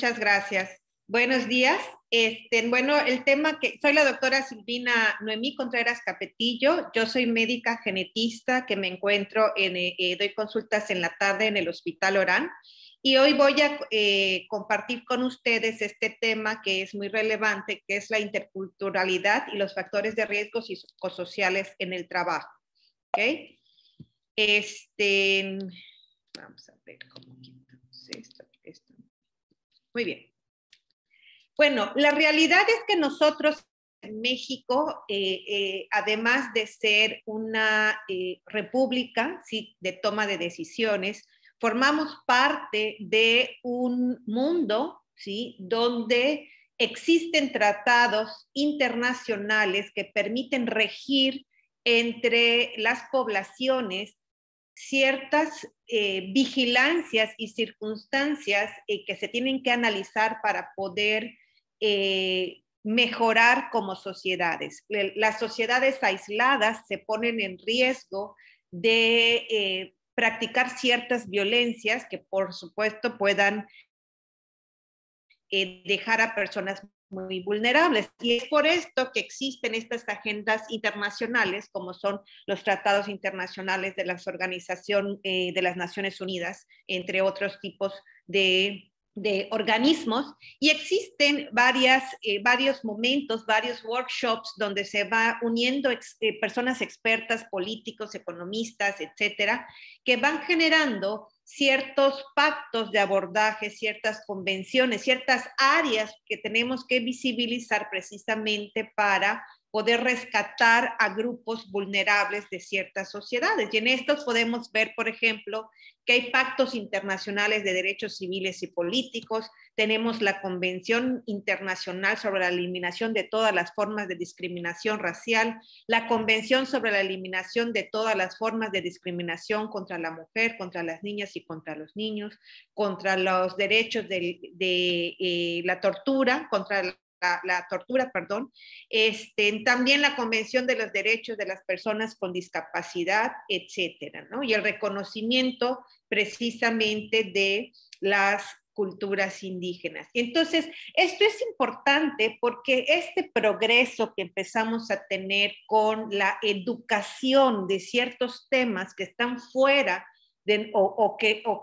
Muchas gracias. Buenos días. Bueno, el tema que soy la doctora Silvina Noemí Contreras Capetillo. Yo soy médica genetista que me encuentro doy consultas en la tarde en el Hospital Orán. Y hoy voy a compartir con ustedes este tema que es muy relevante, que es la interculturalidad y los factores de riesgo psicosociales en el trabajo. ¿Ok? Vamos a ver cómo quitamos esto. Muy bien. Bueno, la realidad es que nosotros en México, además de ser una república, ¿sí?, de toma de decisiones, formamos parte de un mundo, ¿sí?, donde existen tratados internacionales que permiten regir entre las poblaciones ciertas vigilancias y circunstancias que se tienen que analizar para poder mejorar como sociedades. Las sociedades aisladas se ponen en riesgo de practicar ciertas violencias que por supuesto puedan dejar a personas muy vulnerables. Y es por esto que existen estas agendas internacionales, como son los tratados internacionales de la Organización de las Naciones Unidas, entre otros tipos de organismos, y existen varios momentos, varios workshops donde se va uniendo personas expertas, políticos, economistas, etcétera, que van generando ciertos pactos de abordaje, ciertas convenciones, ciertas áreas que tenemos que visibilizar precisamente para poder rescatar a grupos vulnerables de ciertas sociedades. Y en estos podemos ver, por ejemplo, que hay pactos internacionales de derechos civiles y políticos, tenemos la Convención Internacional sobre la Eliminación de todas las formas de discriminación racial, la Convención sobre la Eliminación de todas las formas de discriminación contra la mujer, contra las niñas y contra los niños, contra los derechos de la tortura, contra la tortura, perdón, también la Convención de los Derechos de las Personas con Discapacidad, etcétera, ¿no? Y el reconocimiento precisamente de las culturas indígenas. Entonces, esto es importante porque este progreso que empezamos a tener con la educación de ciertos temas que están fuera o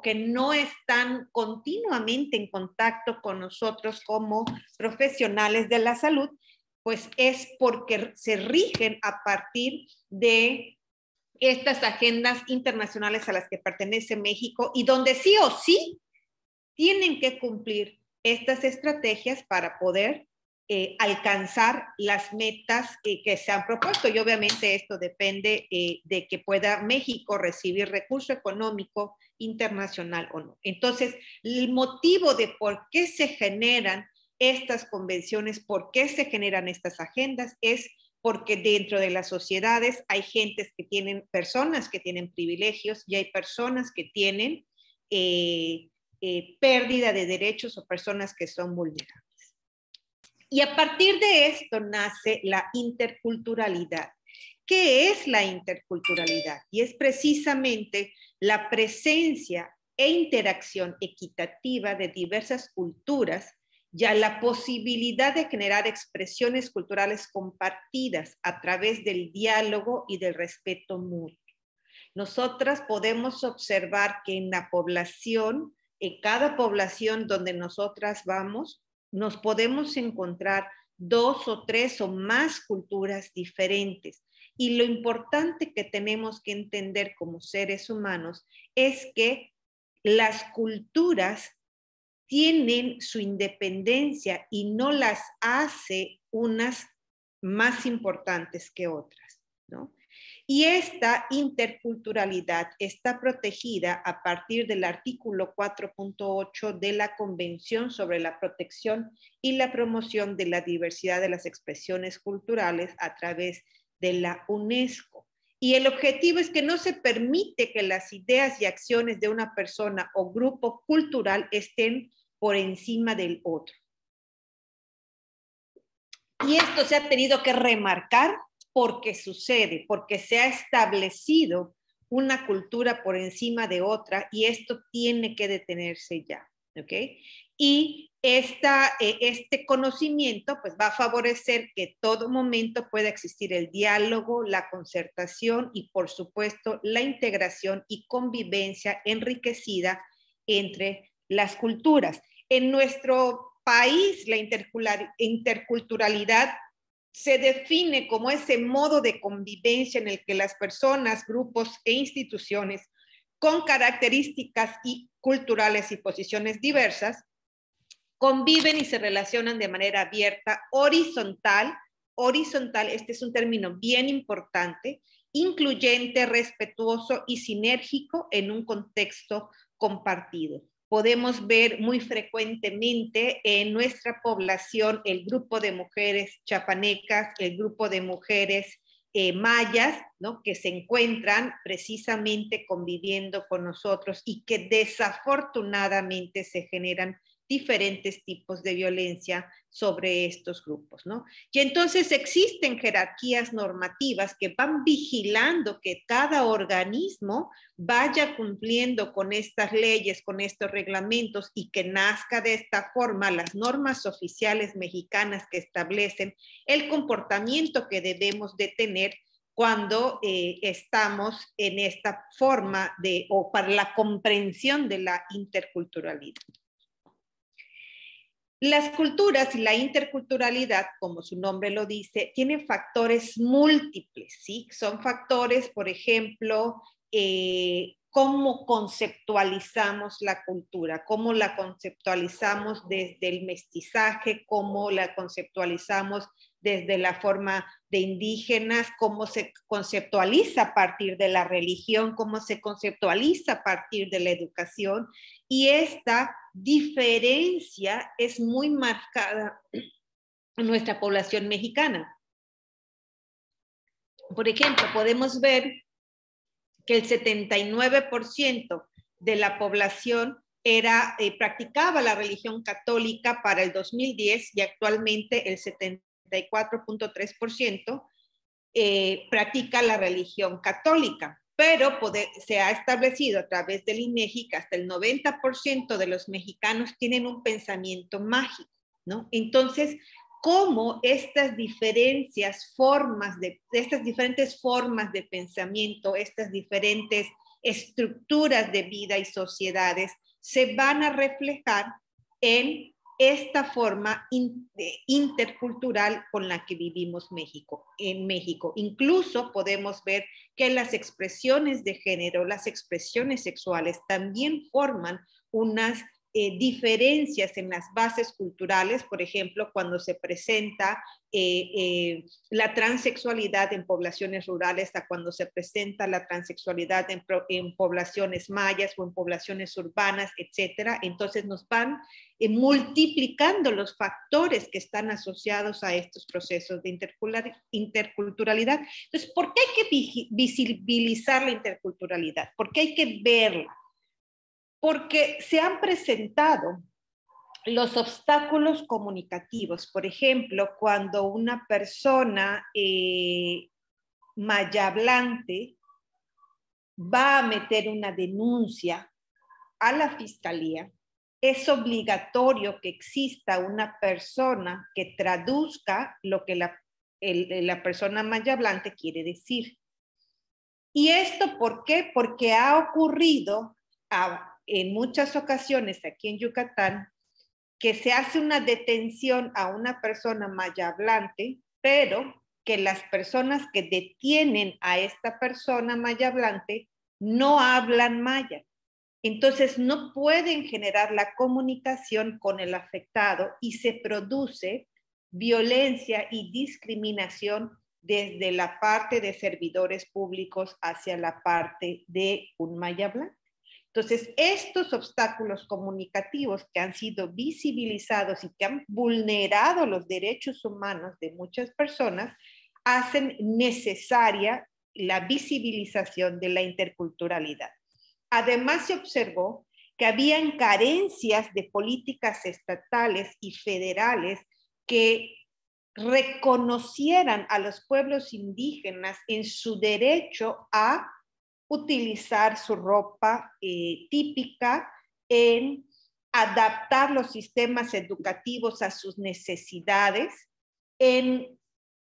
que no están continuamente en contacto con nosotros como profesionales de la salud, pues es porque se rigen a partir de estas agendas internacionales a las que pertenece México y donde sí o sí tienen que cumplir estas estrategias para poder alcanzar las metas que se han propuesto. Y obviamente esto depende de que pueda México recibir recurso económico internacional o no. Entonces, el motivo de por qué se generan estas convenciones, por qué se generan estas agendas, es porque dentro de las sociedades hay personas que tienen privilegios y hay personas que tienen pérdida de derechos o personas que son vulnerables. Y a partir de esto nace la interculturalidad. ¿Qué es la interculturalidad? Y es precisamente la presencia e interacción equitativa de diversas culturas y a la posibilidad de generar expresiones culturales compartidas a través del diálogo y del respeto mutuo. Nosotras podemos observar que en la población, en cada población donde nosotras vamos, nos podemos encontrar 2 o 3 o más culturas diferentes. Y lo importante que tenemos que entender como seres humanos es que las culturas tienen su independencia y no las hace unas más importantes que otras, ¿no? Y esta interculturalidad está protegida a partir del artículo 4.8 de la Convención sobre la Protección y la Promoción de la Diversidad de las Expresiones Culturales a través de la UNESCO. Y el objetivo es que no se permite que las ideas y acciones de una persona o grupo cultural estén por encima del otro. Y esto se ha tenido que remarcar porque sucede, porque se ha establecido una cultura por encima de otra y esto tiene que detenerse ya, ¿ok? Y este conocimiento pues, va a favorecer que todo momento pueda existir el diálogo, la concertación y, por supuesto, la integración y convivencia enriquecida entre las culturas. En nuestro país, la interculturalidad se define como ese modo de convivencia en el que las personas, grupos e instituciones con características culturales y posiciones diversas conviven y se relacionan de manera abierta, horizontal. Horizontal, este es un término bien importante, incluyente, respetuoso y sinérgico en un contexto compartido. Podemos ver muy frecuentemente en nuestra población el grupo de mujeres chapanecas, el grupo de mujeres mayas, ¿no? Que se encuentran precisamente conviviendo con nosotros y que desafortunadamente se generan diferentes tipos de violencia sobre estos grupos, ¿no? Y entonces existen jerarquías normativas que van vigilando que cada organismo vaya cumpliendo con estas leyes, con estos reglamentos y que nazca de esta forma las normas oficiales mexicanas que establecen el comportamiento que debemos de tener cuando estamos en esta forma o para la comprensión de la interculturalidad. Las culturas y la interculturalidad, como su nombre lo dice, tienen factores múltiples, ¿sí? Son factores, por ejemplo, cómo conceptualizamos la cultura, cómo la conceptualizamos desde el mestizaje, cómo la conceptualizamos desde la forma de indígenas, cómo se conceptualiza a partir de la religión, cómo se conceptualiza a partir de la educación, y esta diferencia es muy marcada en nuestra población mexicana. Por ejemplo, podemos ver que el 79% de la población practicaba la religión católica para el 2010 y actualmente el 74.3% practica la religión católica. Pero se ha establecido a través del INEGI que hasta el 90% de los mexicanos tienen un pensamiento mágico, ¿no? Entonces, cómo estas diferentes formas de pensamiento, estas diferentes estructuras de vida y sociedades se van a reflejar en esta forma intercultural con la que vivimos en México. Incluso podemos ver que las expresiones de género, las expresiones sexuales también forman unas diferencias en las bases culturales, por ejemplo, cuando se presenta la transexualidad en poblaciones rurales a cuando se presenta la transexualidad en poblaciones mayas o en poblaciones urbanas, etcétera. Entonces nos van multiplicando los factores que están asociados a estos procesos de interculturalidad. Entonces, ¿por qué hay que visibilizar la interculturalidad? ¿Por qué hay que verla? Porque se han presentado los obstáculos comunicativos. Por ejemplo, cuando una persona mayahablante va a meter una denuncia a la fiscalía, es obligatorio que exista una persona que traduzca lo que la persona mayahablante quiere decir. ¿Y esto por qué? Porque ha ocurrido en muchas ocasiones aquí en Yucatán que se hace una detención a una persona mayahablante, pero que las personas que detienen a esta persona mayahablante no hablan maya. Entonces no pueden generar la comunicación con el afectado y se produce violencia y discriminación desde la parte de servidores públicos hacia la parte de un mayahablante. Entonces, estos obstáculos comunicativos que han sido visibilizados y que han vulnerado los derechos humanos de muchas personas hacen necesaria la visibilización de la interculturalidad. Además, se observó que habían carencias de políticas estatales y federales que reconocieran a los pueblos indígenas en su derecho a utilizar su ropa típica, en adaptar los sistemas educativos a sus necesidades, en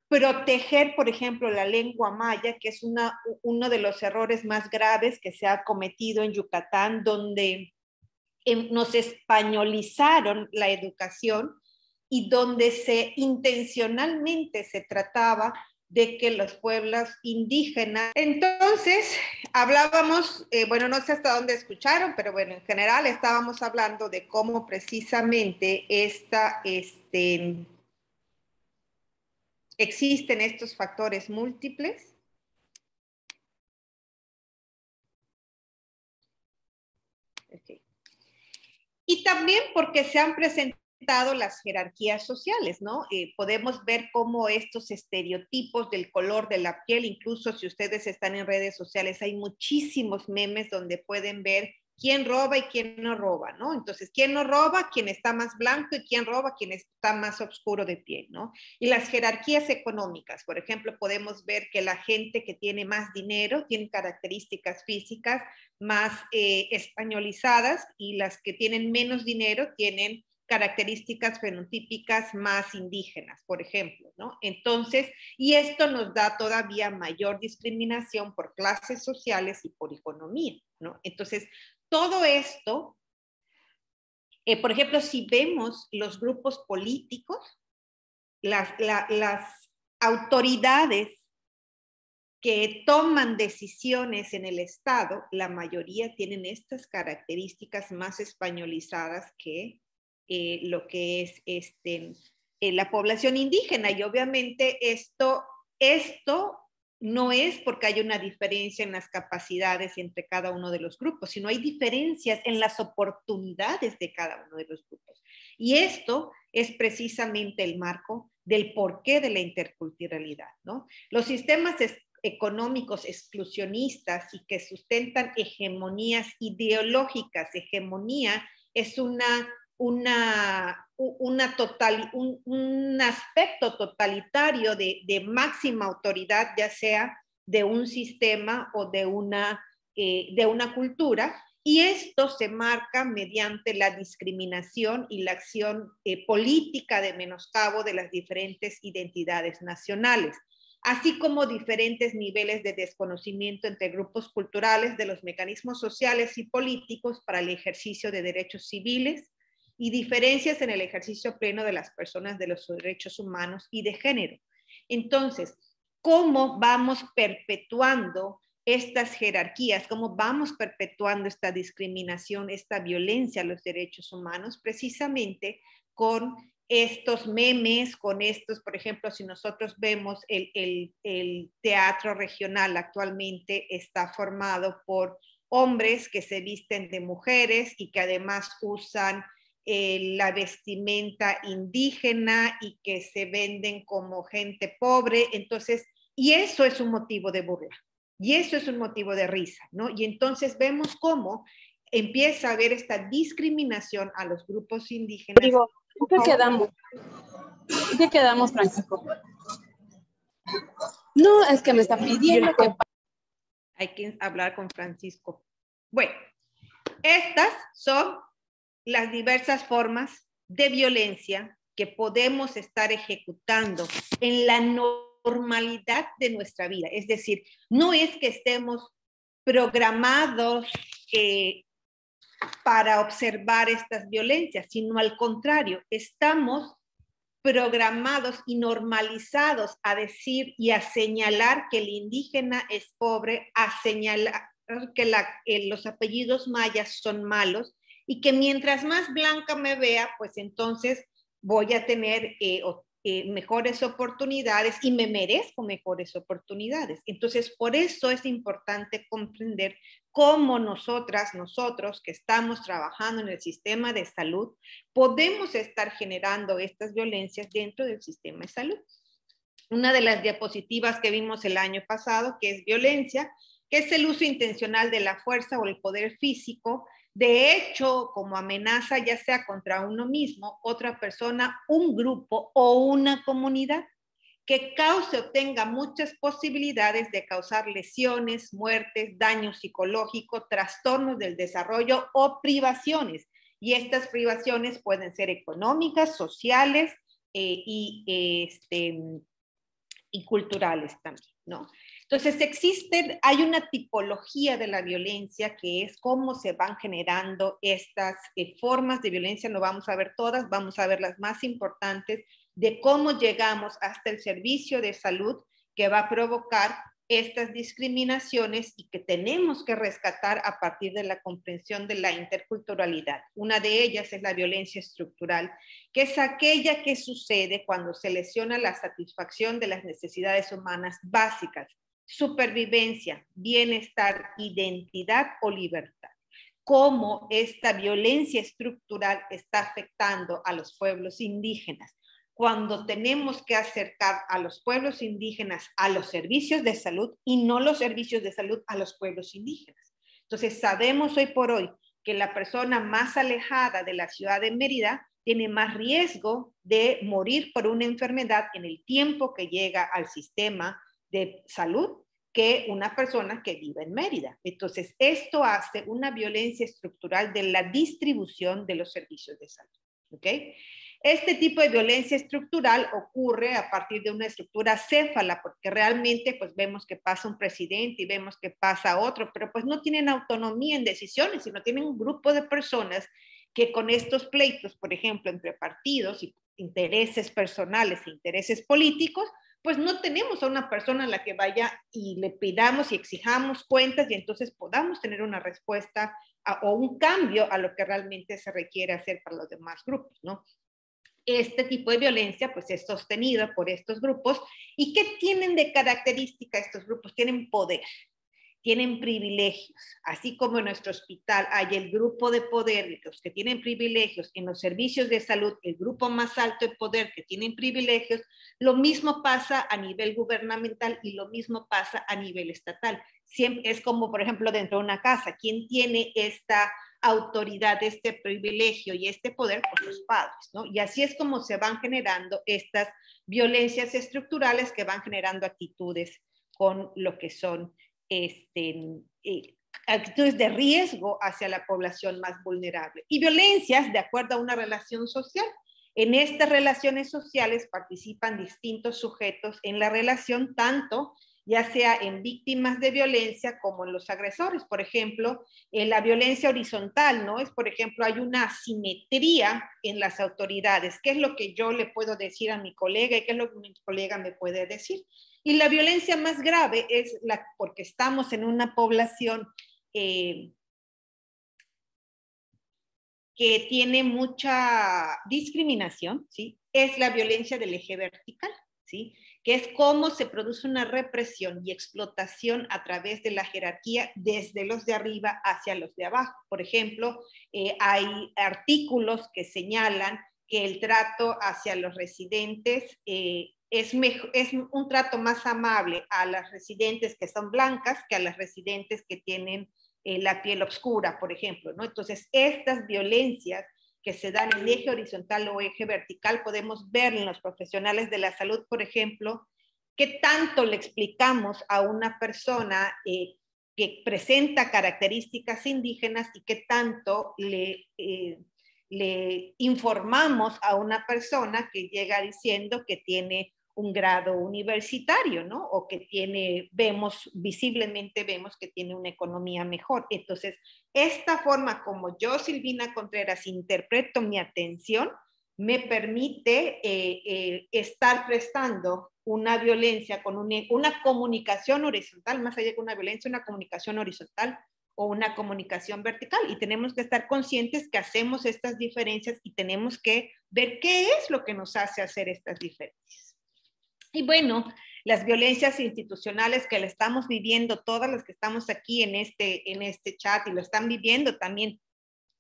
proteger, por ejemplo, la lengua maya, que es uno de los errores más graves que se ha cometido en Yucatán, donde nos españolizaron la educación y donde intencionalmente se trataba de que los pueblos indígenas. Entonces, hablábamos, bueno, no sé hasta dónde escucharon, pero bueno, en general estábamos hablando de cómo precisamente existen estos factores múltiples. Okay. Y también porque se han presentado las jerarquías sociales, ¿no? Podemos ver cómo estos estereotipos del color de la piel, incluso si ustedes están en redes sociales, hay muchísimos memes donde pueden ver quién roba y quién no roba, ¿no? Entonces, quién no roba, quien está más blanco, y quién roba, quien está más oscuro de piel, ¿no? Y las jerarquías económicas, por ejemplo, podemos ver que la gente que tiene más dinero tiene características físicas más españolizadas, y las que tienen menos dinero tienen características fenotípicas más indígenas, por ejemplo, ¿no? Entonces, y esto nos da todavía mayor discriminación por clases sociales y por economía, ¿no? Entonces, todo esto, por ejemplo, si vemos los grupos políticos, las autoridades que toman decisiones en el Estado, la mayoría tienen estas características más españolizadas que lo que es la población indígena. Y obviamente esto no es porque hay una diferencia en las capacidades entre cada uno de los grupos, sino hay diferencias en las oportunidades de cada uno de los grupos. Y esto es precisamente el marco del porqué de la interculturalidad, ¿no? Los sistemas económicos exclusionistas y que sustentan hegemonías ideológicas. Hegemonía es un aspecto totalitario de máxima autoridad, ya sea de un sistema o de una cultura, y esto se marca mediante la discriminación y la acción política de menoscabo de las diferentes identidades nacionales, así como diferentes niveles de desconocimiento entre grupos culturales de los mecanismos sociales y políticos para el ejercicio de derechos civiles, y diferencias en el ejercicio pleno de las personas de los derechos humanos y de género. Entonces, ¿cómo vamos perpetuando estas jerarquías? ¿Cómo vamos perpetuando esta discriminación, esta violencia a los derechos humanos? Precisamente con estos memes, con estos, por ejemplo, si nosotros vemos el teatro regional actualmente está formado por hombres que se visten de mujeres y que además usan la vestimenta indígena y que se venden como gente pobre. Entonces, y eso es un motivo de burla, y eso es un motivo de risa, ¿no? Y entonces vemos cómo empieza a haber esta discriminación a los grupos indígenas. Digo, ¿en qué quedamos, Francisco? No, es que me está pidiendo que... Hay que hablar con Francisco. Bueno, estas son las diversas formas de violencia que podemos estar ejecutando en la normalidad de nuestra vida. Es decir, no es que estemos programados para observar estas violencias, sino al contrario, estamos programados y normalizados a decir y a señalar que el indígena es pobre, a señalar que los apellidos mayas son malos, y que mientras más blanca me vea, pues entonces voy a tener mejores oportunidades y me merezco mejores oportunidades. Entonces, por eso es importante comprender cómo nosotros que estamos trabajando en el sistema de salud, podemos estar generando estas violencias dentro del sistema de salud. Una de las diapositivas que vimos el año pasado, que es violencia, que es el uso intencional de la fuerza o el poder físico, de hecho, como amenaza ya sea contra uno mismo, otra persona, un grupo o una comunidad, que cause o tenga muchas posibilidades de causar lesiones, muertes, daño psicológico, trastornos del desarrollo o privaciones. Y estas privaciones pueden ser económicas, sociales y culturales también, ¿no? Entonces hay una tipología de la violencia que es cómo se van generando estas formas de violencia. No vamos a ver todas, vamos a ver las más importantes de cómo llegamos hasta el servicio de salud que va a provocar estas discriminaciones y que tenemos que rescatar a partir de la comprensión de la interculturalidad. Una de ellas es la violencia estructural, que es aquella que sucede cuando se lesiona la satisfacción de las necesidades humanas básicas: supervivencia, bienestar, identidad o libertad. Cómo esta violencia estructural está afectando a los pueblos indígenas. Cuando tenemos que acercar a los pueblos indígenas a los servicios de salud y no los servicios de salud a los pueblos indígenas. Entonces, sabemos hoy por hoy que la persona más alejada de la ciudad de Mérida tiene más riesgo de morir por una enfermedad en el tiempo que llega al sistema de salud que una persona que vive en Mérida. Entonces, esto hace una violencia estructural de la distribución de los servicios de salud. ¿Ok? Este tipo de violencia estructural ocurre a partir de una estructura céfala, porque realmente pues vemos que pasa un presidente y vemos que pasa otro, pero pues no tienen autonomía en decisiones, sino tienen un grupo de personas que con estos pleitos, por ejemplo, entre partidos y intereses personales e intereses políticos, pues no tenemos a una persona a la que vaya y le pidamos y exijamos cuentas y entonces podamos tener una respuesta o un cambio a lo que realmente se requiere hacer para los demás grupos, ¿no? Este tipo de violencia pues es sostenido por estos grupos. ¿Y qué tienen de característica estos grupos? Tienen poder, tienen privilegios, así como en nuestro hospital hay el grupo de poder, los que tienen privilegios, en los servicios de salud, el grupo más alto de poder que tienen privilegios, lo mismo pasa a nivel gubernamental y lo mismo pasa a nivel estatal. Siempre es como, por ejemplo, dentro de una casa, ¿quién tiene esta autoridad, este privilegio y este poder? Pues los padres, ¿no? Y así es como se van generando estas violencias estructurales que van generando actitudes con lo que son actitudes de riesgo hacia la población más vulnerable. Y violencias de acuerdo a una relación social. En estas relaciones sociales participan distintos sujetos en la relación, tanto ya sea en víctimas de violencia como en los agresores. Por ejemplo, la violencia horizontal, ¿no? Es, por ejemplo, hay una asimetría en las autoridades. ¿Qué es lo que yo le puedo decir a mi colega y qué es lo que mi colega me puede decir? Y la violencia más grave es porque estamos en una población que tiene mucha discriminación, ¿sí? Es la violencia del eje vertical, ¿sí? Que es cómo se produce una represión y explotación a través de la jerarquía desde los de arriba hacia los de abajo. Por ejemplo, hay artículos que señalan que el trato hacia los residentes es un trato más amable a las residentes que son blancas que a las residentes que tienen la piel oscura, por ejemplo, ¿no? Entonces, estas violencias que se dan en eje horizontal o eje vertical, podemos ver en los profesionales de la salud, por ejemplo, qué tanto le explicamos a una persona que presenta características indígenas y qué tanto le informamos a una persona que llega diciendo que tiene un grado universitario, ¿no? O que visiblemente vemos que tiene una economía mejor. Entonces, esta forma como yo, Silvina Contreras, interpreto mi atención, me permite estar prestando una violencia con una comunicación horizontal, más allá de una violencia, una comunicación horizontal o una comunicación vertical. Y tenemos que estar conscientes que hacemos estas diferencias y tenemos que ver qué es lo que nos hace hacer estas diferencias. Y bueno, las violencias institucionales que la estamos viviendo, todas las que estamos aquí en este chat y lo están viviendo también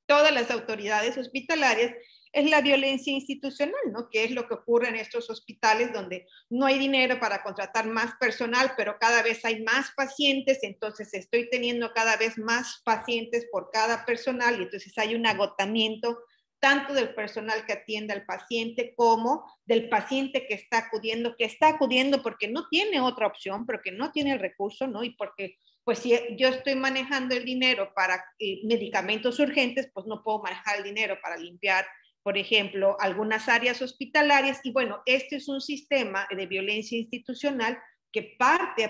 todas las autoridades hospitalarias, es la violencia institucional, ¿no? Que es lo que ocurre en estos hospitales donde no hay dinero para contratar más personal, pero cada vez hay más pacientes, entonces estoy teniendo cada vez más pacientes por cada personal y entonces hay un agotamiento tanto del personal que atiende al paciente como del paciente que está acudiendo porque no tiene otra opción, porque no tiene el recurso, ¿no? Y porque, pues si yo estoy manejando el dinero para medicamentos urgentes, pues no puedo manejar el dinero para limpiar, por ejemplo, algunas áreas hospitalarias. Y bueno, este es un sistema de violencia institucional que parte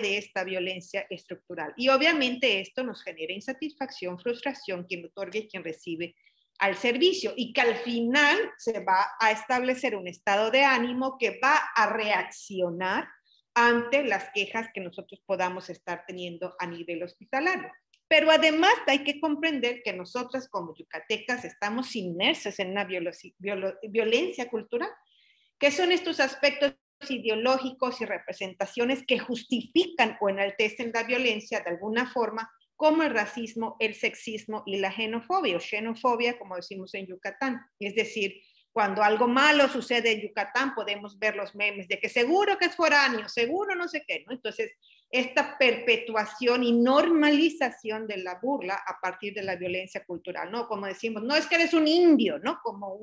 de esta violencia estructural. Y obviamente esto nos genera insatisfacción, frustración, quien otorga y quien recibe al servicio, y que al final se va a establecer un estado de ánimo que va a reaccionar ante las quejas que nosotros podamos estar teniendo a nivel hospitalario. Pero además hay que comprender que nosotras como yucatecas estamos inmersas en una violencia cultural. ¿Qué son estos aspectos ideológicos y representaciones que justifican o enaltecen la violencia de alguna forma, como el racismo, el sexismo y la xenofobia, o xenofobia, como decimos en Yucatán? Es decir, cuando algo malo sucede en Yucatán, podemos ver los memes de que seguro que es foráneo, seguro no sé qué, ¿no? Entonces, esta perpetuación y normalización de la burla a partir de la violencia cultural, ¿no? Como decimos, no es que eres un indio, ¿no? Como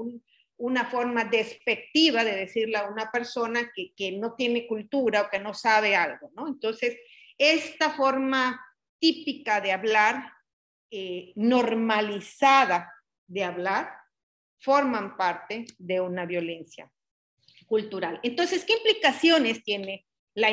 una forma despectiva de decirle a una persona que no tiene cultura o que no sabe algo, ¿no? Entonces, esta forma típica de hablar, normalizada de hablar, forman parte de una violencia cultural. Entonces, ¿qué implicaciones tiene la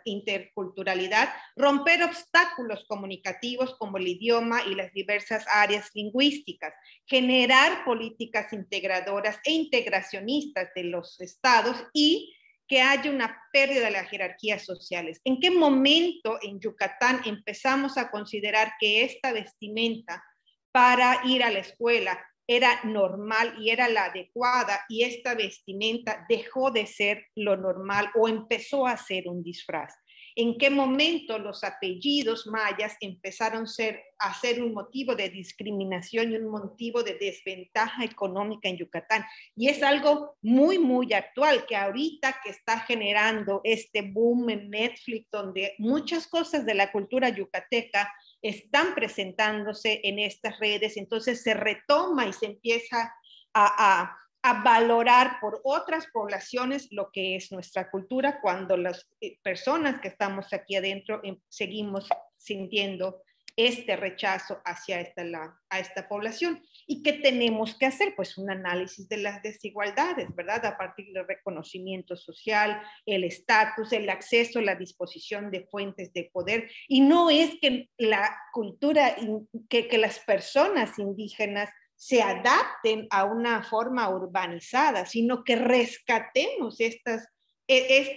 interculturalidad? Romper obstáculos comunicativos como el idioma y las diversas áreas lingüísticas, generar políticas integradoras e integracionistas de los estados y que haya una pérdida de las jerarquías sociales. ¿En qué momento en Yucatán empezamos a considerar que esta vestimenta para ir a la escuela era normal y era la adecuada, y esta vestimenta dejó de ser lo normal o empezó a ser un disfraz? ¿En qué momento los apellidos mayas empezaron a ser un motivo de discriminación y un motivo de desventaja económica en Yucatán? Y es algo muy, muy actual, que ahorita que está generando este boom en Netflix, donde muchas cosas de la cultura yucateca están presentándose en estas redes, entonces se retoma y se empieza a valorar por otras poblaciones lo que es nuestra cultura, cuando las personas que estamos aquí adentro seguimos sintiendo este rechazo hacia esta población. ¿Y qué tenemos que hacer? Pues un análisis de las desigualdades, ¿verdad? A partir del reconocimiento social, el estatus, el acceso, la disposición de fuentes de poder. Y no es que la cultura, que las personas indígenas se adapten a una forma urbanizada, sino que rescatemos es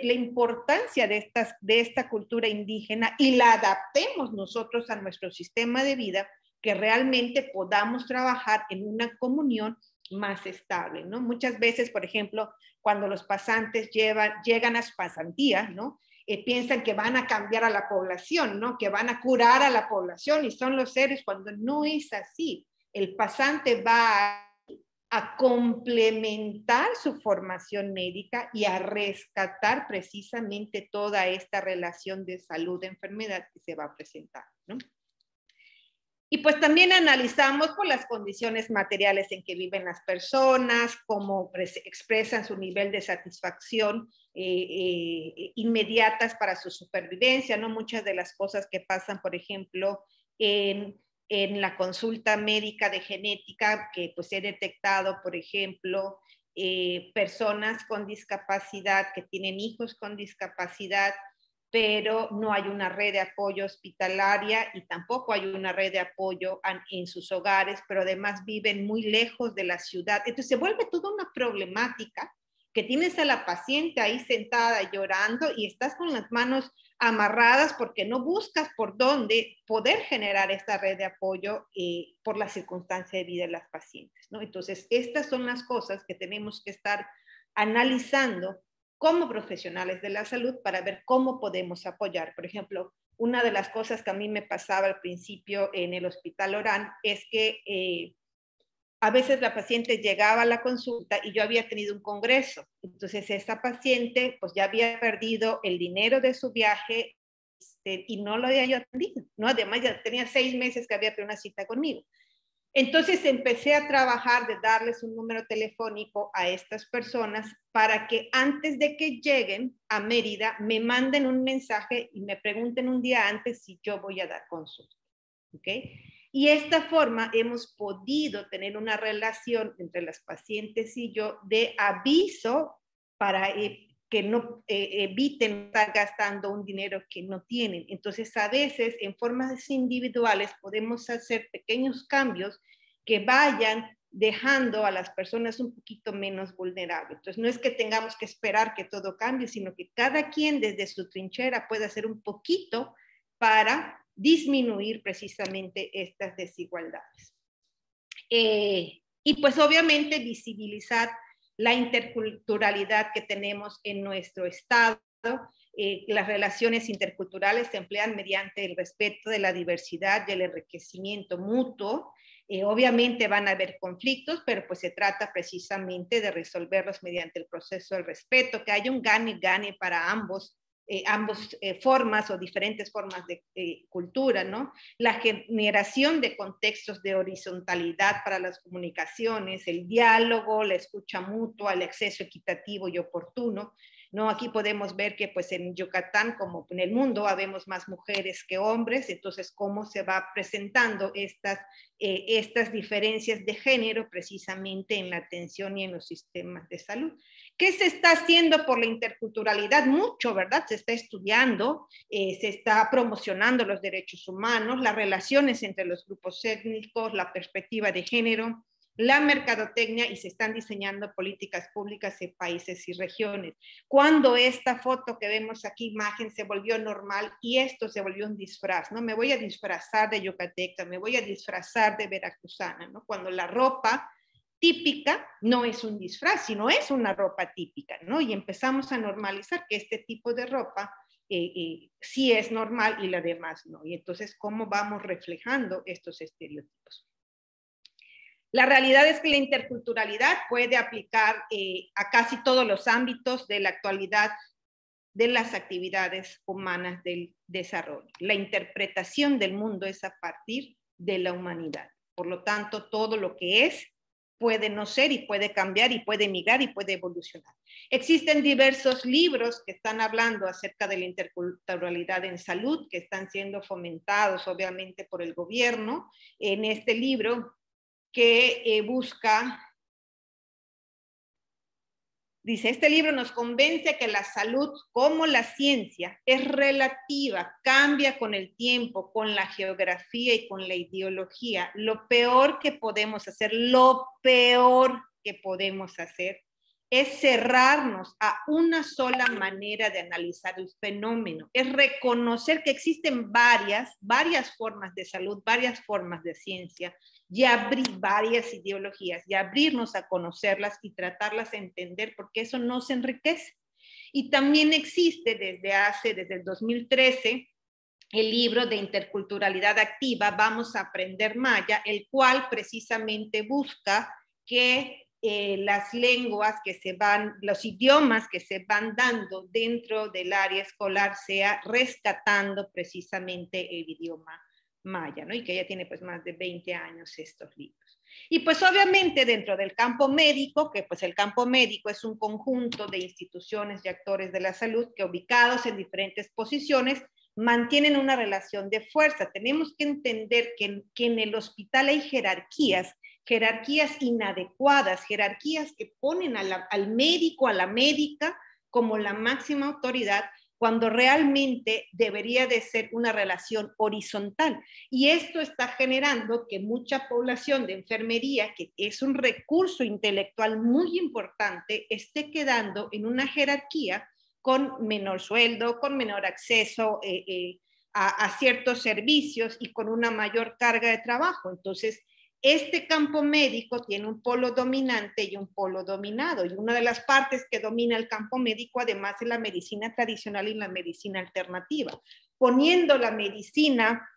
la importancia de esta cultura indígena y la adaptemos nosotros a nuestro sistema de vida, que realmente podamos trabajar en una comunión más estable, ¿no? Muchas veces, por ejemplo, cuando los pasantes llegan a su pasantía, ¿no? Piensan que van a cambiar a la población, ¿no? Que van a curar a la población y son los seres, cuando no es así. El pasante va a complementar su formación médica y a rescatar precisamente toda esta relación de salud-enfermedad que se va a presentar, ¿no? Y pues también analizamos por las condiciones materiales en que viven las personas, cómo expresan su nivel de satisfacción inmediatas para su supervivencia, ¿no? Muchas de las cosas que pasan, por ejemplo, en la consulta médica de genética, que pues he detectado, por ejemplo, personas con discapacidad que tienen hijos con discapacidad, pero no hay una red de apoyo hospitalaria y tampoco hay una red de apoyo en sus hogares, pero además viven muy lejos de la ciudad. Entonces se vuelve toda una problemática, que tienes a la paciente ahí sentada llorando y estás con las manos amarradas porque no buscas por dónde poder generar esta red de apoyo por la circunstancia de vida de las pacientes, ¿no? Entonces, estas son las cosas que tenemos que estar analizando como profesionales de la salud para ver cómo podemos apoyar. Por ejemplo, una de las cosas que a mí me pasaba al principio en el Hospital Orán es que a veces la paciente llegaba a la consulta y yo había tenido un congreso. Entonces esa paciente pues ya había perdido el dinero de su viaje y no lo había yo atendido, ¿no? Además ya tenía 6 meses que había tenido una cita conmigo. Entonces empecé a trabajar de darles un número telefónico a estas personas para que antes de que lleguen a Mérida me manden un mensaje y me pregunten un día antes si yo voy a dar consulta. ¿Ok? Y de esta forma hemos podido tener una relación entre las pacientes y yo de aviso para que no eviten estar gastando un dinero que no tienen. Entonces, a veces, en formas individuales, podemos hacer pequeños cambios que vayan dejando a las personas un poquito menos vulnerables. Entonces, no es que tengamos que esperar que todo cambie, sino que cada quien desde su trinchera puede hacer un poquito para disminuir precisamente estas desigualdades. Y pues obviamente visibilizar la interculturalidad que tenemos en nuestro estado. Las relaciones interculturales se emplean mediante el respeto de la diversidad y el enriquecimiento mutuo. Obviamente van a haber conflictos, pero pues se trata precisamente de resolverlos mediante el proceso del respeto, que haya un gane-gane para ambos formas o diferentes formas de cultura, ¿no? La generación de contextos de horizontalidad para las comunicaciones, el diálogo, la escucha mutua, el acceso equitativo y oportuno, ¿no? Aquí podemos ver que pues en Yucatán, como en el mundo, habemos más mujeres que hombres, entonces cómo se va presentando estas diferencias de género precisamente en la atención y en los sistemas de salud. ¿Qué se está haciendo por la interculturalidad? Mucho, ¿verdad? Se está estudiando, se está promocionando los derechos humanos, las relaciones entre los grupos étnicos, la perspectiva de género, la mercadotecnia, y se están diseñando políticas públicas en países y regiones. Cuando esta foto que vemos aquí, imagen, se volvió normal y esto se volvió un disfraz, ¿no? Me voy a disfrazar de yucateca, me voy a disfrazar de veracruzana, ¿no? Cuando la ropa típica no es un disfraz, sino es una ropa típica, ¿no? Y empezamos a normalizar que este tipo de ropa sí es normal y la demás no. Y entonces, ¿cómo vamos reflejando estos estereotipos? La realidad es que la interculturalidad puede aplicar a casi todos los ámbitos de la actualidad de las actividades humanas del desarrollo. La interpretación del mundo es a partir de la humanidad. Por lo tanto, todo lo que es puede no ser y puede cambiar y puede migrar y puede evolucionar. Existen diversos libros que están hablando acerca de la interculturalidad en salud, que están siendo fomentados obviamente por el gobierno. En este libro que busca, dice, este libro nos convence que la salud, como la ciencia, es relativa, cambia con el tiempo, con la geografía y con la ideología. Lo peor que podemos hacer es cerrarnos a una sola manera de analizar el fenómeno, es reconocer que existen varias formas de salud, varias formas de ciencia, y abrir varias ideologías, y abrirnos a conocerlas y tratarlas a entender, porque eso nos enriquece. Y también existe desde el 2013, el libro de interculturalidad activa, Vamos a aprender maya, el cual precisamente busca que las lenguas que se van, los idiomas que se van dando dentro del área escolar sea rescatando precisamente el idioma maya, ¿no? Y que ya tiene pues más de 20 años estos libros. Y pues obviamente dentro del campo médico, que pues el campo médico es un conjunto de instituciones y actores de la salud que ubicados en diferentes posiciones mantienen una relación de fuerza. Tenemos que entender que en el hospital hay jerarquías inadecuadas, jerarquías que ponen al médico, a la médica, como la máxima autoridad, cuando realmente debería de ser una relación horizontal. Y esto está generando que mucha población de enfermería, que es un recurso intelectual muy importante, esté quedando en una jerarquía con menor sueldo, con menor acceso a ciertos servicios y con una mayor carga de trabajo. Entonces, este campo médico tiene un polo dominante y un polo dominado, y una de las partes que domina el campo médico además es la medicina tradicional y la medicina alternativa, poniendo la medicina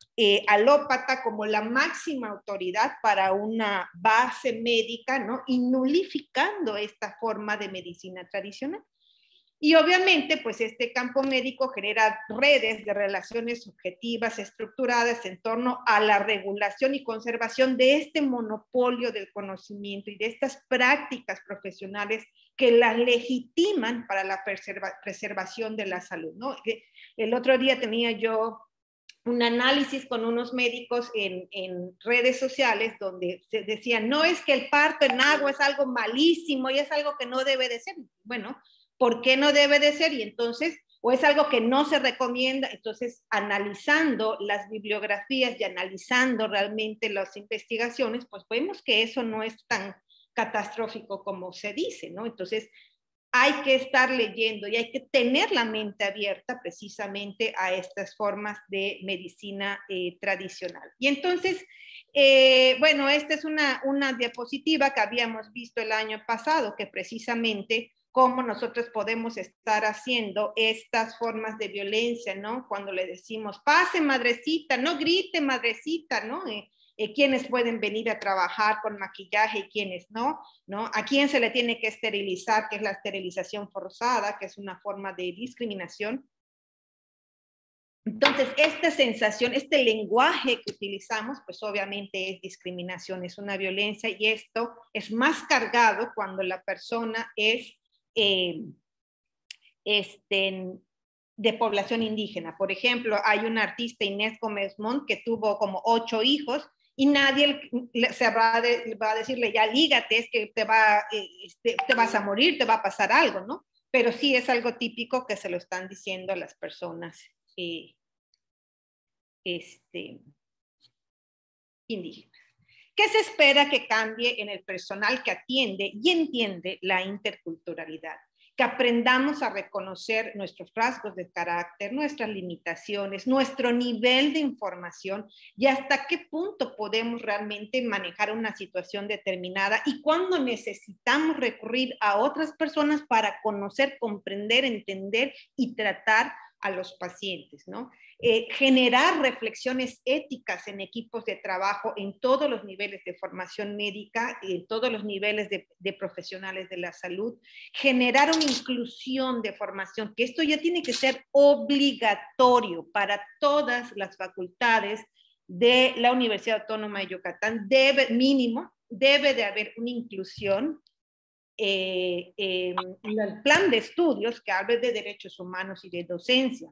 alópata como la máxima autoridad para una base médica, ¿no? Y nulificando esta forma de medicina tradicional. Y obviamente, pues este campo médico genera redes de relaciones objetivas estructuradas en torno a la regulación y conservación de este monopolio del conocimiento y de estas prácticas profesionales que las legitiman para la preservación de la salud, ¿no? El otro día tenía yo un análisis con unos médicos en redes sociales donde se decían, no es que el parto en agua es algo malísimo y es algo que no debe de ser. Bueno, ¿por qué no debe de ser? Y entonces, o es algo que no se recomienda. Entonces, analizando las bibliografías y analizando realmente las investigaciones, pues vemos que eso no es tan catastrófico como se dice, ¿no? Entonces, hay que estar leyendo y hay que tener la mente abierta precisamente a estas formas de medicina tradicional. Y entonces, bueno, esta es una diapositiva que habíamos visto el año pasado, que precisamente cómo nosotros podemos estar haciendo estas formas de violencia, ¿no? Cuando le decimos, pase madrecita, no grite madrecita, ¿no? Quiénes pueden venir a trabajar con maquillaje y quiénes no, ¿no? A quién se le tiene que esterilizar, que es la esterilización forzada, que es una forma de discriminación. Entonces, esta sensación, este lenguaje que utilizamos, pues obviamente es discriminación, es una violencia y esto es más cargado cuando la persona es de población indígena. Por ejemplo, hay una artista, Inés Gómez Montt, que tuvo como 8 hijos y nadie se va a decirle, ya lígate, es que te vas a morir, te va a pasar algo, ¿no? Pero sí es algo típico que se lo están diciendo a las personas indígenas. ¿Qué se espera que cambie en el personal que atiende y entiende la interculturalidad? Que aprendamos a reconocer nuestros rasgos de carácter, nuestras limitaciones, nuestro nivel de información y hasta qué punto podemos realmente manejar una situación determinada y cuándo necesitamos recurrir a otras personas para conocer, comprender, entender y tratar a los pacientes, ¿no? Generar reflexiones éticas en equipos de trabajo en todos los niveles de formación médica, en todos los niveles de profesionales de la salud, generar una inclusión de formación, que esto ya tiene que ser obligatorio para todas las facultades de la Universidad Autónoma de Yucatán, debe de haber una inclusión en el plan de estudios que hable de derechos humanos y de docencia.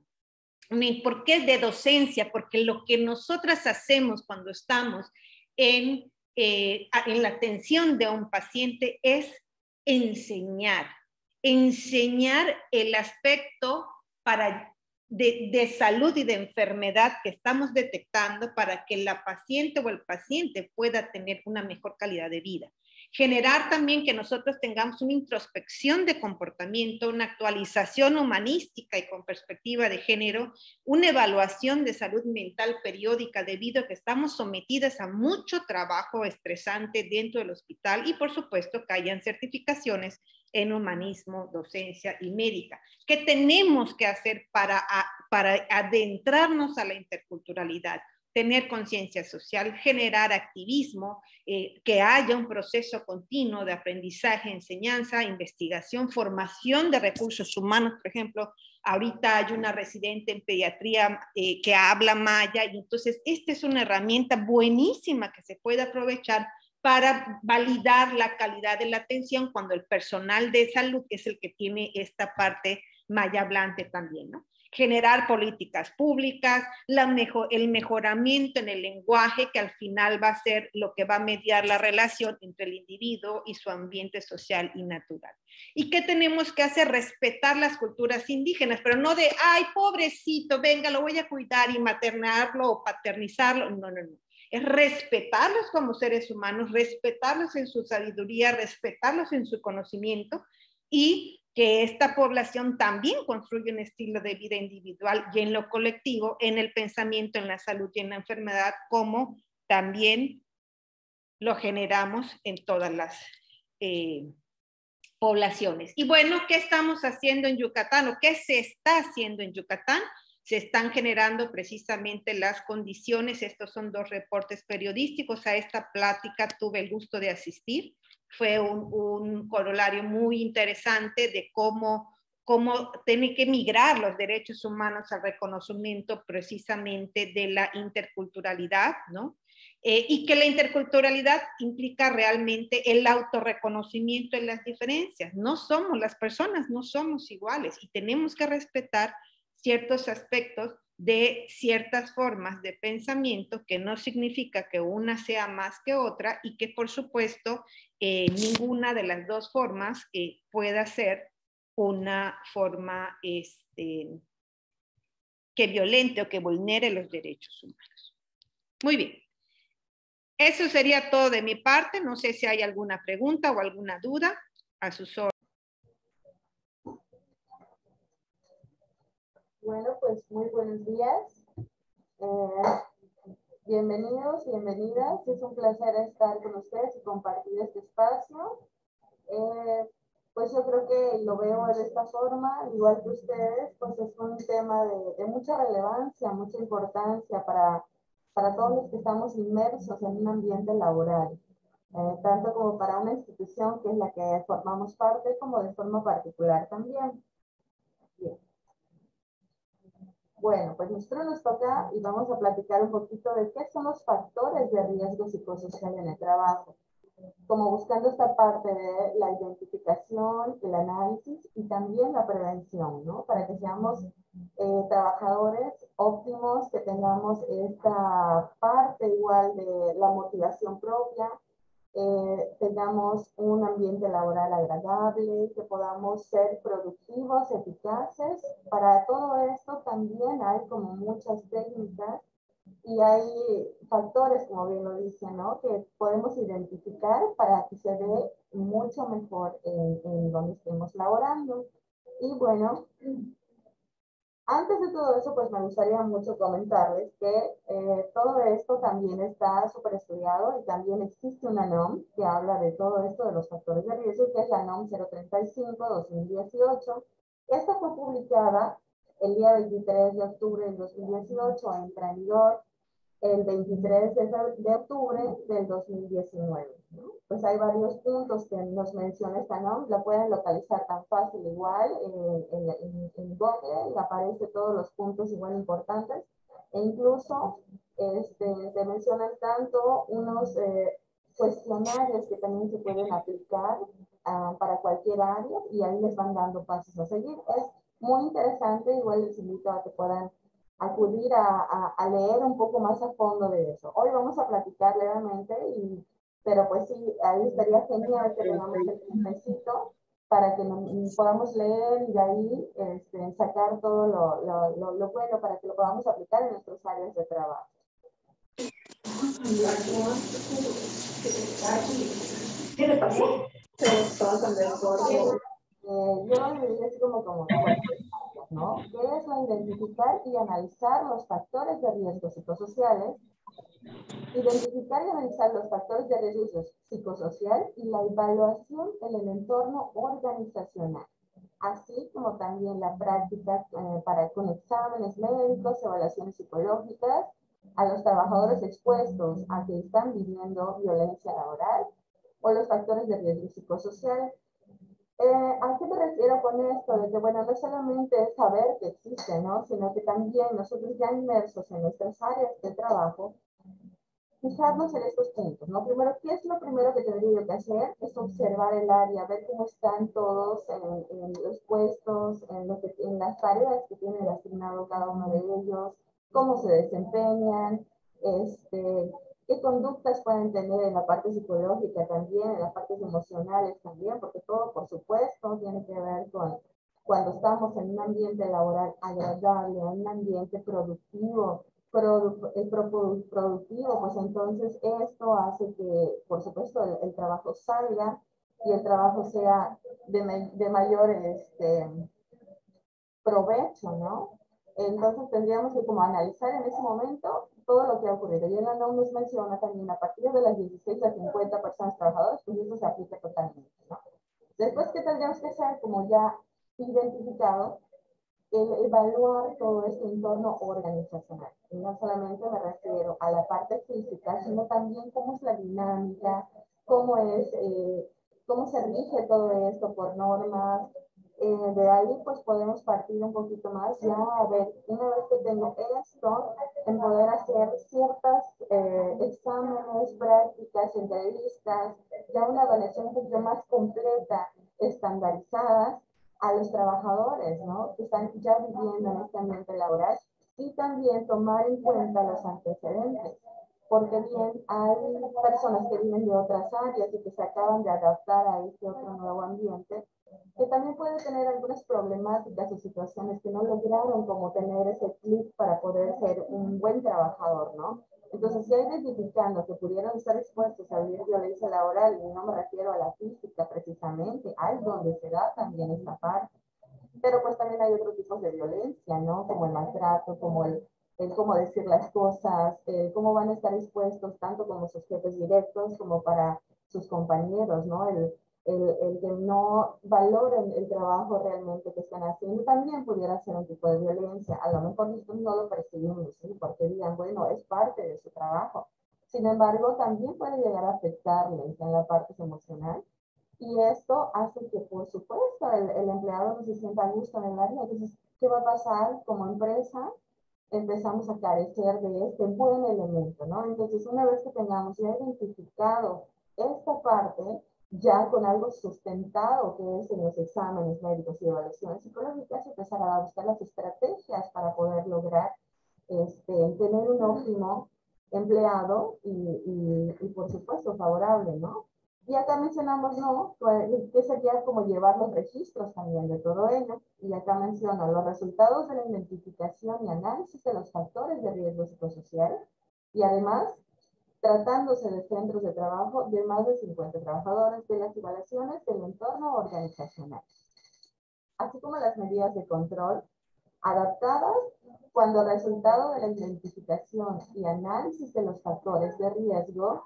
¿Por qué de docencia? Porque lo que nosotras hacemos cuando estamos en la atención de un paciente es enseñar el aspecto de salud y de enfermedad que estamos detectando para que la paciente o el paciente pueda tener una mejor calidad de vida. Generar también que nosotros tengamos una introspección de comportamiento, una actualización humanística y con perspectiva de género, una evaluación de salud mental periódica debido a que estamos sometidas a mucho trabajo estresante dentro del hospital y por supuesto que hayan certificaciones en humanismo, docencia y médica. ¿Qué tenemos que hacer para adentrarnos a la interculturalidad? Tener conciencia social, generar activismo, que haya un proceso continuo de aprendizaje, enseñanza, investigación, formación de recursos humanos. Por ejemplo, ahorita hay una residente en pediatría que habla maya y entonces esta es una herramienta buenísima que se puede aprovechar para validar la calidad de la atención cuando el personal de salud es el que tiene esta parte maya hablante también, ¿no? Generar políticas públicas, el mejoramiento en el lenguaje, que al final va a ser lo que va a mediar la relación entre el individuo y su ambiente social y natural. ¿Y qué tenemos que hacer? Respetar las culturas indígenas, pero no de, ay, pobrecito, venga, lo voy a cuidar y maternarlo o paternizarlo. No, no, no. Es respetarlos como seres humanos, respetarlos en su sabiduría, respetarlos en su conocimiento y que esta población también construye un estilo de vida individual y en lo colectivo, en el pensamiento, en la salud y en la enfermedad, como también lo generamos en todas las poblaciones. Y bueno, ¿qué estamos haciendo en Yucatán o qué se está haciendo en Yucatán? Se están generando precisamente las condiciones. Estos son 2 reportes periodísticos. A esta plática tuve el gusto de asistir. Fue un corolario muy interesante de cómo cómo tienen que migrar los derechos humanos al reconocimiento precisamente de la interculturalidad, ¿no? Y que la interculturalidad implica realmente el autorreconocimiento de las diferencias. No somos las personas, no somos iguales y tenemos que respetar ciertos aspectos de ciertas formas de pensamiento, que no significa que una sea más que otra y que por supuesto ninguna de las dos formas pueda ser una forma que violente o que vulnere los derechos humanos. Muy bien. Eso sería todo de mi parte. No sé si hay alguna pregunta o alguna duda. A sus órdenes. Bueno, pues muy buenos días. Bienvenidos, bienvenidas. Es un placer estar con ustedes y compartir este espacio. Pues yo creo que lo veo de esta forma, igual que ustedes, pues es un tema de mucha relevancia, mucha importancia para todos los que estamos inmersos en un ambiente laboral, tanto como para una institución que es la que formamos parte, como de forma particular también. Bien. Bueno, pues nosotros nos toca y vamos a platicar un poquito de qué son los factores de riesgo psicosocial en el trabajo, como buscando esta parte de la identificación, el análisis y también la prevención, ¿no? Para que seamos trabajadores óptimos, que tengamos esta parte igual de la motivación propia, tengamos un ambiente laboral agradable, que podamos ser productivos, eficaces. Para todo esto también hay como muchas técnicas y hay factores, como bien lo dice, ¿no? Que podemos identificar para que se dé mucho mejor en donde estemos laborando. Y bueno, antes de todo eso, pues me gustaría mucho comentarles que todo esto también está súper estudiado y también existe una NOM que habla de todo esto de los factores de riesgo, que es la NOM 035-2018. Esta fue publicada el día 23 de octubre del 2018, entra en vigor el 23 de octubre del 2019. ¿No? Pues hay varios puntos que nos menciona esta NOM, la pueden localizar tan fácil igual en Google, aparece todos los puntos igual importantes, e incluso te mencionan tanto unos cuestionarios que también se pueden aplicar para cualquier área y ahí les van dando pasos a seguir. Es muy interesante, igual les invito a que puedan acudir a leer un poco más a fondo de eso. Hoy vamos a platicar levemente, pero pues sí, ahí estaría genial que tengamos el tiempecito para que podamos leer y de ahí sacar todo lo bueno para que lo podamos aplicar en nuestras áreas de trabajo. ¿Qué le pasó? Yo lo diría así como ¿no? Que es identificar y analizar los factores de riesgo psicosociales, identificar y analizar los factores de riesgo psicosocial y la evaluación en el entorno organizacional, así como también la práctica con exámenes médicos, evaluaciones psicológicas a los trabajadores expuestos a que están viviendo violencia laboral o los factores de riesgo psicosocial. ¿A qué me refiero con esto? De que, bueno, no solamente es saber que existe, ¿no? Sino que también nosotros ya inmersos en nuestras áreas de trabajo, fijarnos en estos puntos, ¿no? Primero, ¿qué es lo primero que tendría que hacer? Es observar el área, ver cómo están todos en los puestos, en las tareas que tienen asignado cada uno de ellos, cómo se desempeñan, qué conductas pueden tener en la parte psicológica también, en las partes emocionales también, porque todo, por supuesto, tiene que ver con cuando estamos en un ambiente laboral agradable, en un ambiente productivo, productivo, pues entonces esto hace que, por supuesto, el trabajo salga y el trabajo sea de mayor provecho, ¿no? Entonces tendríamos que como analizar en ese momento todo lo que ha ocurrido. Y en la NOM nos menciona también a partir de las 16 a 50 personas trabajadoras, pues eso se aplica totalmente, ¿no? Después, ¿qué tendríamos que hacer? Como ya identificado, evaluar todo este entorno organizacional. Y no solamente me refiero a la parte física, sino también cómo es la dinámica, cómo se rige todo esto por normas, De ahí pues podemos partir un poquito más, ya a ver, una vez que tengo esto, en poder hacer ciertas exámenes, prácticas, entrevistas, ya una evaluación un poquito más completa, estandarizadas a los trabajadores, ¿no? Que están ya viviendo en este ambiente laboral, y también tomar en cuenta los antecedentes, porque bien hay personas que viven de otras áreas y que se acaban de adaptar a este otro nuevo ambiente, que también puede tener algunas problemáticas o situaciones que no lograron como tener ese clic para poder ser un buen trabajador, ¿no? Entonces, si hay identificando que pudieron estar expuestos a vivir violencia laboral, y no me refiero a la física precisamente, hay donde se da también esta parte, pero pues también hay otros tipos de violencia, ¿no? Como el maltrato, como el cómo decir las cosas, cómo van a estar expuestos tanto como sus jefes directos como para sus compañeros, ¿no? El que no valoren el trabajo realmente que están haciendo también pudiera ser un tipo de violencia. A lo mejor nosotros no lo percibimos, ¿sí? Porque digan, bueno, es parte de su trabajo. Sin embargo, también puede llegar a afectarles en la parte emocional. Y esto hace que, por supuesto, el empleado no se sienta a gusto en el área. Entonces, ¿qué va a pasar como empresa? Empezamos a carecer de este buen elemento, ¿no? Entonces, una vez que tengamos ya identificado esta parte, ya con algo sustentado que es en los exámenes médicos y evaluaciones psicológicas, empezar a buscar las estrategias para poder lograr tener un óptimo empleado y por supuesto favorable, ¿no? Y acá mencionamos, ¿no? ¿Qué sería como llevar los registros también de todo ello? Y acá menciono los resultados de la identificación y análisis de los factores de riesgo psicosocial, y además, tratándose de centros de trabajo de más de 50 trabajadores, de las evaluaciones del entorno organizacional, así como las medidas de control adaptadas cuando el resultado de la identificación y análisis de los factores de riesgo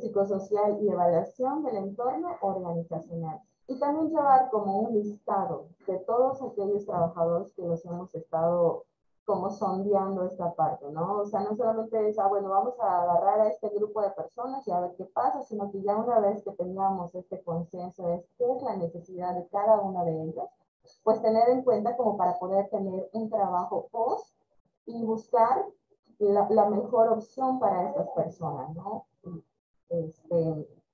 psicosocial y evaluación del entorno organizacional. Y también llevar como un listado de todos aquellos trabajadores que los hemos estado como sondeando esta parte, ¿no? O sea, no solamente es, bueno, vamos a agarrar a este grupo de personas y a ver qué pasa, sino que ya una vez que tengamos este consenso de qué es la necesidad de cada uno de ellos, pues tener en cuenta como para poder tener un trabajo post y buscar la mejor opción para estas personas, ¿no?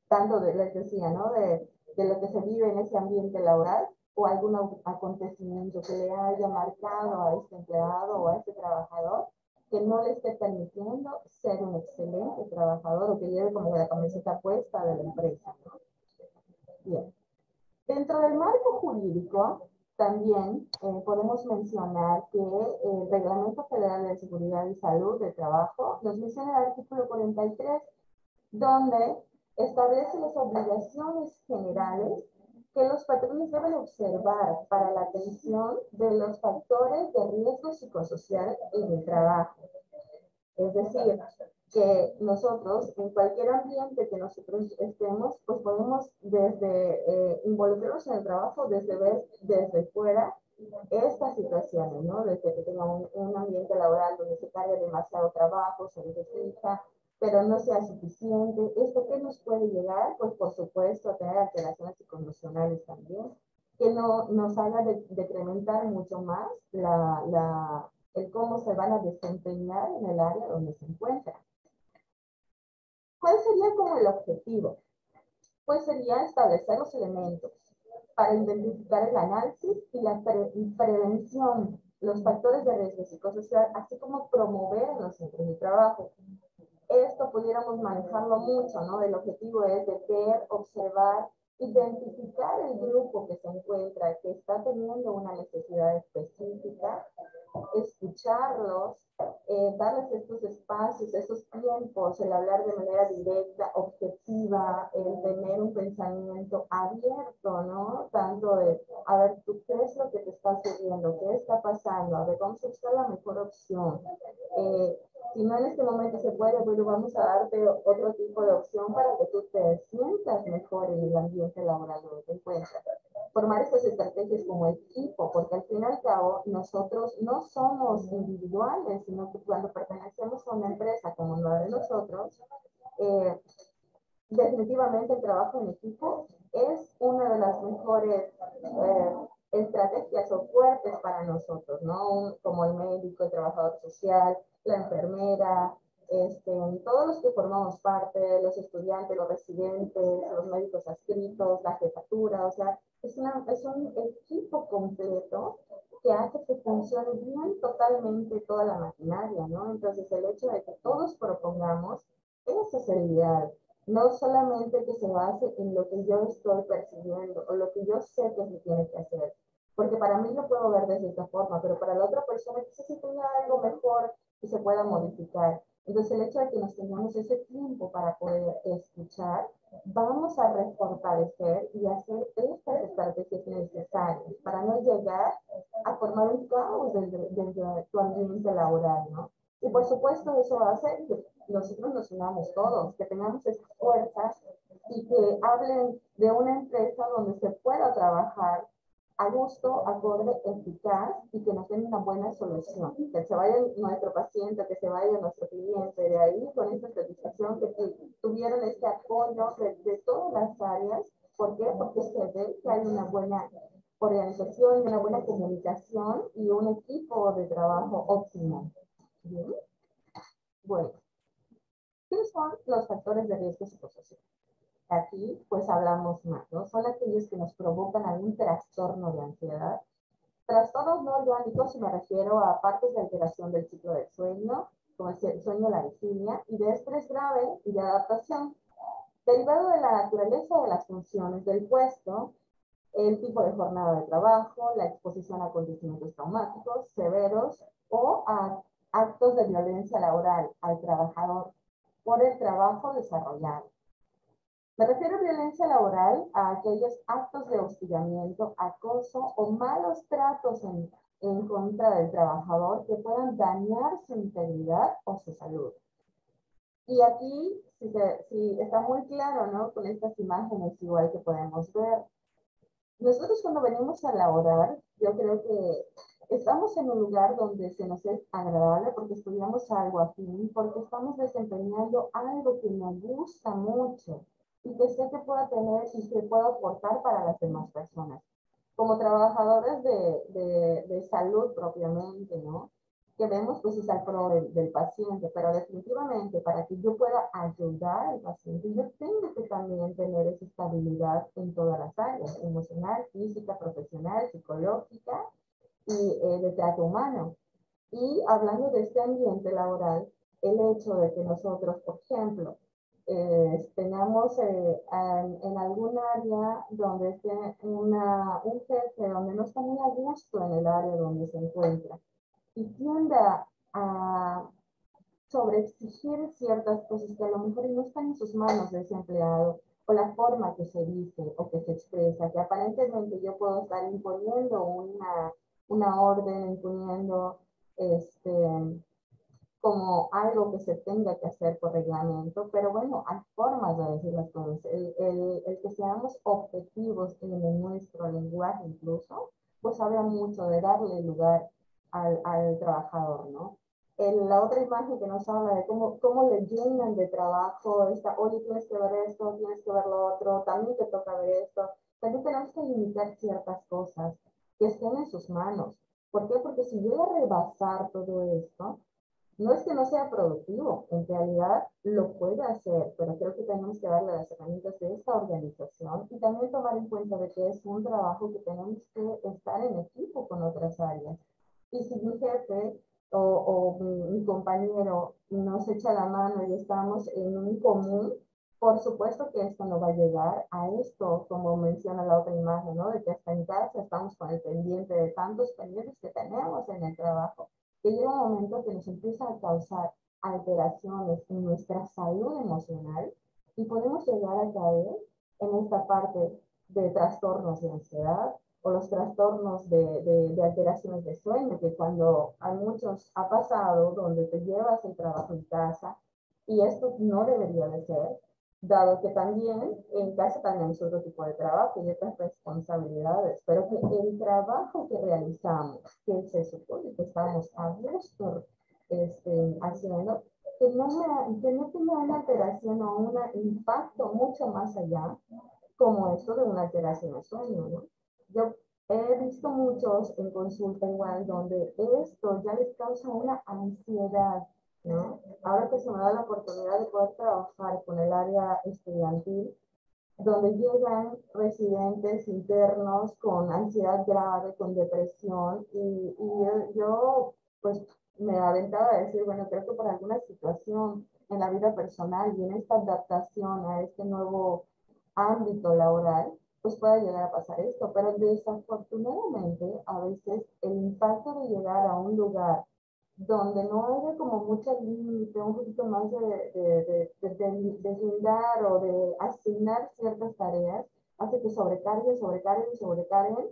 Tanto les decía, ¿no? De lo que se vive en ese ambiente laboral o algún acontecimiento que le haya marcado a este empleado o a este trabajador que no le esté permitiendo ser un excelente trabajador o que lleve como la camiseta puesta de la empresa, ¿no? Bien. Dentro del marco jurídico, también podemos mencionar que el Reglamento Federal de Seguridad y Salud del Trabajo nos menciona el artículo 43, donde establece las obligaciones generales que los patrones deben observar para la atención de los factores de riesgo psicosocial en el trabajo. Es decir, que nosotros, en cualquier ambiente que nosotros estemos, pues podemos desde involucrarnos en el trabajo, desde ver desde fuera estas situaciones, ¿no? Desde que tenga un ambiente laboral donde se cargue demasiado trabajo, se necesita, pero no sea suficiente. ¿Esto qué nos puede llegar? Pues por supuesto a tener alteraciones psicoemocionales también, que no nos haga decrementar mucho más el cómo se van a desempeñar en el área donde se encuentran. ¿Cuál sería como el objetivo? Pues sería establecer los elementos para identificar el análisis y la prevención, los factores de riesgo psicosocial, así como promover en los centros de trabajo. Esto pudiéramos manejarlo mucho, ¿no? El objetivo es de ver, observar, identificar el grupo que se encuentra, que está teniendo una necesidad específica, escucharlos, darles estos espacios, esos tiempos, el hablar de manera directa, objetiva, el tener un pensamiento abierto, ¿no? Tanto de, a ver, ¿tú qué es lo que te está sucediendo? ¿Qué está pasando? A ver, vamos a buscar la mejor opción. Si no en este momento se puede, bueno, vamos a darte otro tipo de opción para que tú te sientas mejor en el ambiente laboral donde te encuentras. Formar estas estrategias como equipo, porque al fin y al cabo nosotros no somos individuales, sino que cuando pertenecemos a una empresa como la de nosotros, definitivamente el trabajo en equipo es una de las mejores estrategias o fuertes para nosotros, ¿no? Como el médico, el trabajador social, la enfermera, todos los que formamos parte, los estudiantes, los residentes, los médicos adscritos, la jefatura, o sea, es un equipo completo que hace que funcione bien totalmente toda la maquinaria, ¿no? Entonces, el hecho de que todos propongamos, ese es el ideal. No solamente que se base en lo que yo estoy percibiendo o lo que yo sé que se tiene que hacer. Porque para mí lo puedo ver desde esta forma, pero para la otra persona quizás sí tenga algo mejor y se pueda modificar. Entonces, el hecho de que nos tengamos ese tiempo para poder escuchar, vamos a refortalecer y hacer estas estrategias necesarias para no llegar a formar un caos desde tu ambiente laboral, ¿no? Y por supuesto eso va a hacer que nosotros nos unamos todos, que tengamos esas fuerzas y que hablen de una empresa donde se pueda trabajar a gusto, acorde, eficaz y que nos den una buena solución. Que se vaya nuestro paciente, que se vaya nuestro cliente de ahí con esta satisfacción, que tuvieron este apoyo de todas las áreas. ¿Por qué? Porque se ve que hay una buena organización, una buena comunicación y un equipo de trabajo óptimo. Bien. Bueno, ¿qué son los factores de riesgo psicosocial? Aquí, pues hablamos más, ¿no? Son aquellos que nos provocan algún trastorno de ansiedad. Trastornos no orgánicos, me refiero a partes de alteración del ciclo del sueño, como el sueño, la vigilia, y de estrés grave y de adaptación, derivado de la naturaleza de las funciones del puesto, el tipo de jornada de trabajo, la exposición a acontecimientos traumáticos severos o a actos de violencia laboral al trabajador por el trabajo desarrollado. Me refiero a violencia laboral a aquellos actos de hostigamiento, acoso o malos tratos en contra del trabajador que puedan dañar su integridad o su salud. Y aquí si está muy claro, ¿no? Con estas imágenes igual que podemos ver. Nosotros cuando venimos a laborar, yo creo que estamos en un lugar donde se nos es agradable porque estudiamos algo afín, porque estamos desempeñando algo que nos gusta mucho y que sé que pueda tener y que pueda aportar para las demás personas. Como trabajadores de salud propiamente, ¿no? Que vemos pues es al pro del paciente, pero definitivamente para que yo pueda ayudar al paciente, yo tengo que también tener esa estabilidad en todas las áreas, emocional, física, profesional, psicológica y de trato humano. Y hablando de este ambiente laboral, el hecho de que nosotros, por ejemplo, tengamos en algún área donde esté un jefe donde no está muy a gusto en el área donde se encuentra y tienda a sobreexigir ciertas cosas que a lo mejor no están en sus manos de ese empleado, o la forma que se dice o que se expresa, que aparentemente yo puedo estar imponiendo una orden, imponiendo como algo que se tenga que hacer por reglamento, pero bueno, hay formas de decir las cosas. El que seamos objetivos en nuestro lenguaje incluso, pues habla mucho de darle lugar al trabajador, ¿no? La otra imagen que nos habla de cómo le llenan de trabajo, oye, tienes que ver esto, tienes que ver lo otro, también te toca ver esto. También tenemos que limitar ciertas cosas que estén en sus manos. ¿Por qué? Porque si llega a rebasar todo esto, no es que no sea productivo, en realidad lo puede hacer, pero creo que tenemos que darle las herramientas de esta organización y también tomar en cuenta de que es un trabajo que tenemos que estar en equipo con otras áreas. Y si mi jefe o mi compañero nos echa la mano y estamos en un común, por supuesto que esto no va a llegar a esto, como menciona la otra imagen, ¿no? De que hasta en casa estamos con el pendiente de tantos pendientes que tenemos en el trabajo que llega un momento que nos empieza a causar alteraciones en nuestra salud emocional y podemos llegar a caer en esta parte de trastornos de ansiedad o los trastornos de alteraciones de sueño, que cuando a muchos ha pasado, donde te llevas el trabajo en casa, y esto no debería de ser, dado que también en casa tenemos otro tipo de trabajo y otras responsabilidades, pero que el trabajo que realizamos, que se supone que estamos a gusto haciendo, que no tenga una alteración o un impacto mucho más allá, como esto de una alteración de sueño, ¿no? Yo He visto muchos en consulta igual donde esto ya les causa una ansiedad, ¿no? Ahora que se me da la oportunidad de poder trabajar con el área estudiantil, donde llegan residentes internos con ansiedad grave, con depresión, y yo pues me aventaba a decir, bueno, creo que por alguna situación en la vida personal y en esta adaptación a este nuevo ámbito laboral, pues pueda llegar a pasar esto, pero desafortunadamente a veces el impacto de llegar a un lugar donde no haya como mucha límite, un poquito más de deslindar o de asignar ciertas tareas, hace que sobrecarguen, sobrecarguen, sobrecarguen,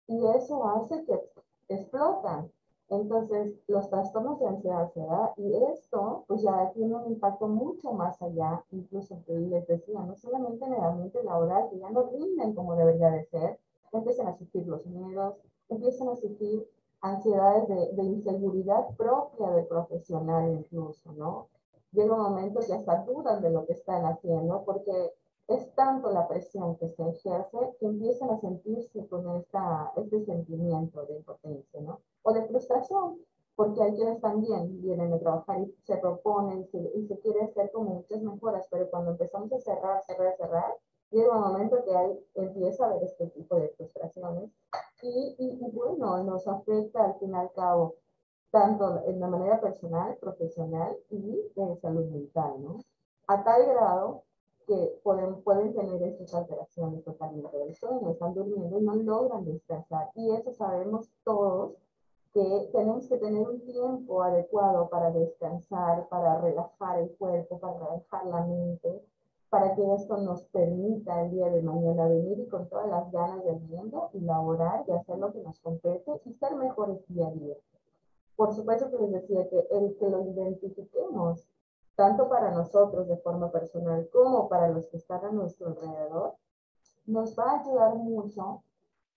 y eso hace que explotan. Entonces, los trastornos de ansiedad se da, y esto pues ya tiene un impacto mucho más allá, incluso que les decía, no solamente en el ambiente laboral, que ya no rinden como debería de ser, empiezan a surgir los miedos, empiezan a surgir ansiedades de inseguridad propia del profesional incluso, ¿no? Llega un momento que hasta dudan de lo que están haciendo porque es tanto la presión que se ejerce que empiezan a sentirse con este sentimiento de impotencia, ¿no? O de frustración, porque hay quienes también vienen a trabajar y se proponen y se quiere hacer como muchas mejoras, pero cuando empezamos a cerrar, cerrar, cerrar, llega un momento que empieza a haber este tipo de frustraciones y bueno, nos afecta al fin y al cabo, tanto en la manera personal, profesional y de salud mental, ¿no? A tal grado que pueden tener estas alteraciones totalmente del sueño, están durmiendo y no logran descansar. Y eso sabemos todos que tenemos que tener un tiempo adecuado para descansar, para relajar el cuerpo, para relajar la mente, para que esto nos permita el día de mañana venir y con todas las ganas del mundo y laborar y hacer lo que nos compete y ser mejores día a día. Por supuesto que les decía que el que lo identifiquemos, tanto para nosotros de forma personal como para los que están a nuestro alrededor, nos va a ayudar mucho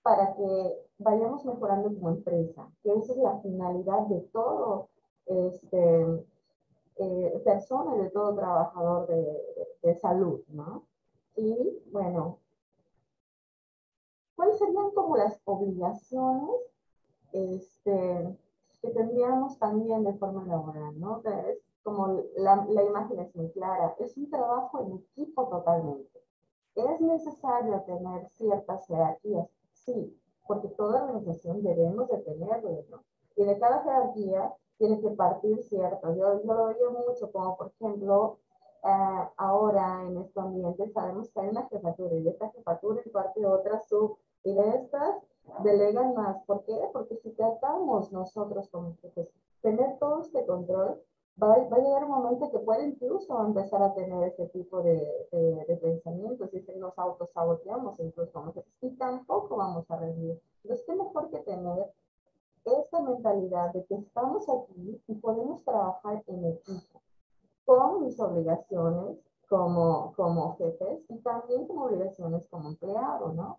para que vayamos mejorando como empresa, que esa es la finalidad de todo este, persona y de todo trabajador de salud, ¿no? Y bueno, ¿cuáles serían como las obligaciones este, que tendríamos también de forma laboral, ¿no? Es como la imagen es muy clara, es un trabajo en equipo totalmente. ¿Es necesario tener ciertas jerarquías? Sí, porque toda organización debemos de tenerlo, ¿no? Y de cada jerarquía tiene que partir cierto. Yo lo veía mucho, como por ejemplo, ahora en este ambiente sabemos que hay una jefatura y de esta jefatura en parte otra sub, y de estas delegan más. ¿Por qué? Porque si tratamos nosotros como jefes tener todo este control, va a llegar un momento que puede incluso empezar a tener ese tipo de pensamientos y si nos autosaboteamos incluso como jefes y tampoco vamos a rendir. Entonces, qué mejor que tener esta mentalidad de que estamos aquí y podemos trabajar en equipo con mis obligaciones como jefes y también como obligaciones como empleado, ¿no?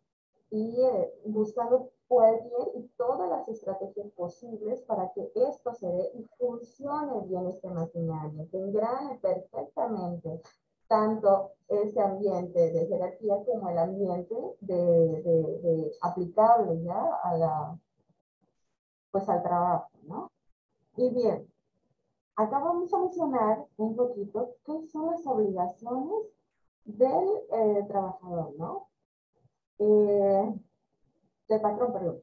Y buscando cualquier y todas las estrategias posibles para que esto se dé y funcione bien este maquinario, que engrane perfectamente tanto ese ambiente de jerarquía como el ambiente de aplicable ya pues al trabajo, ¿no? Y bien, acá vamos a mencionar un poquito qué son las obligaciones del trabajador, ¿no? Del patrón, perdón.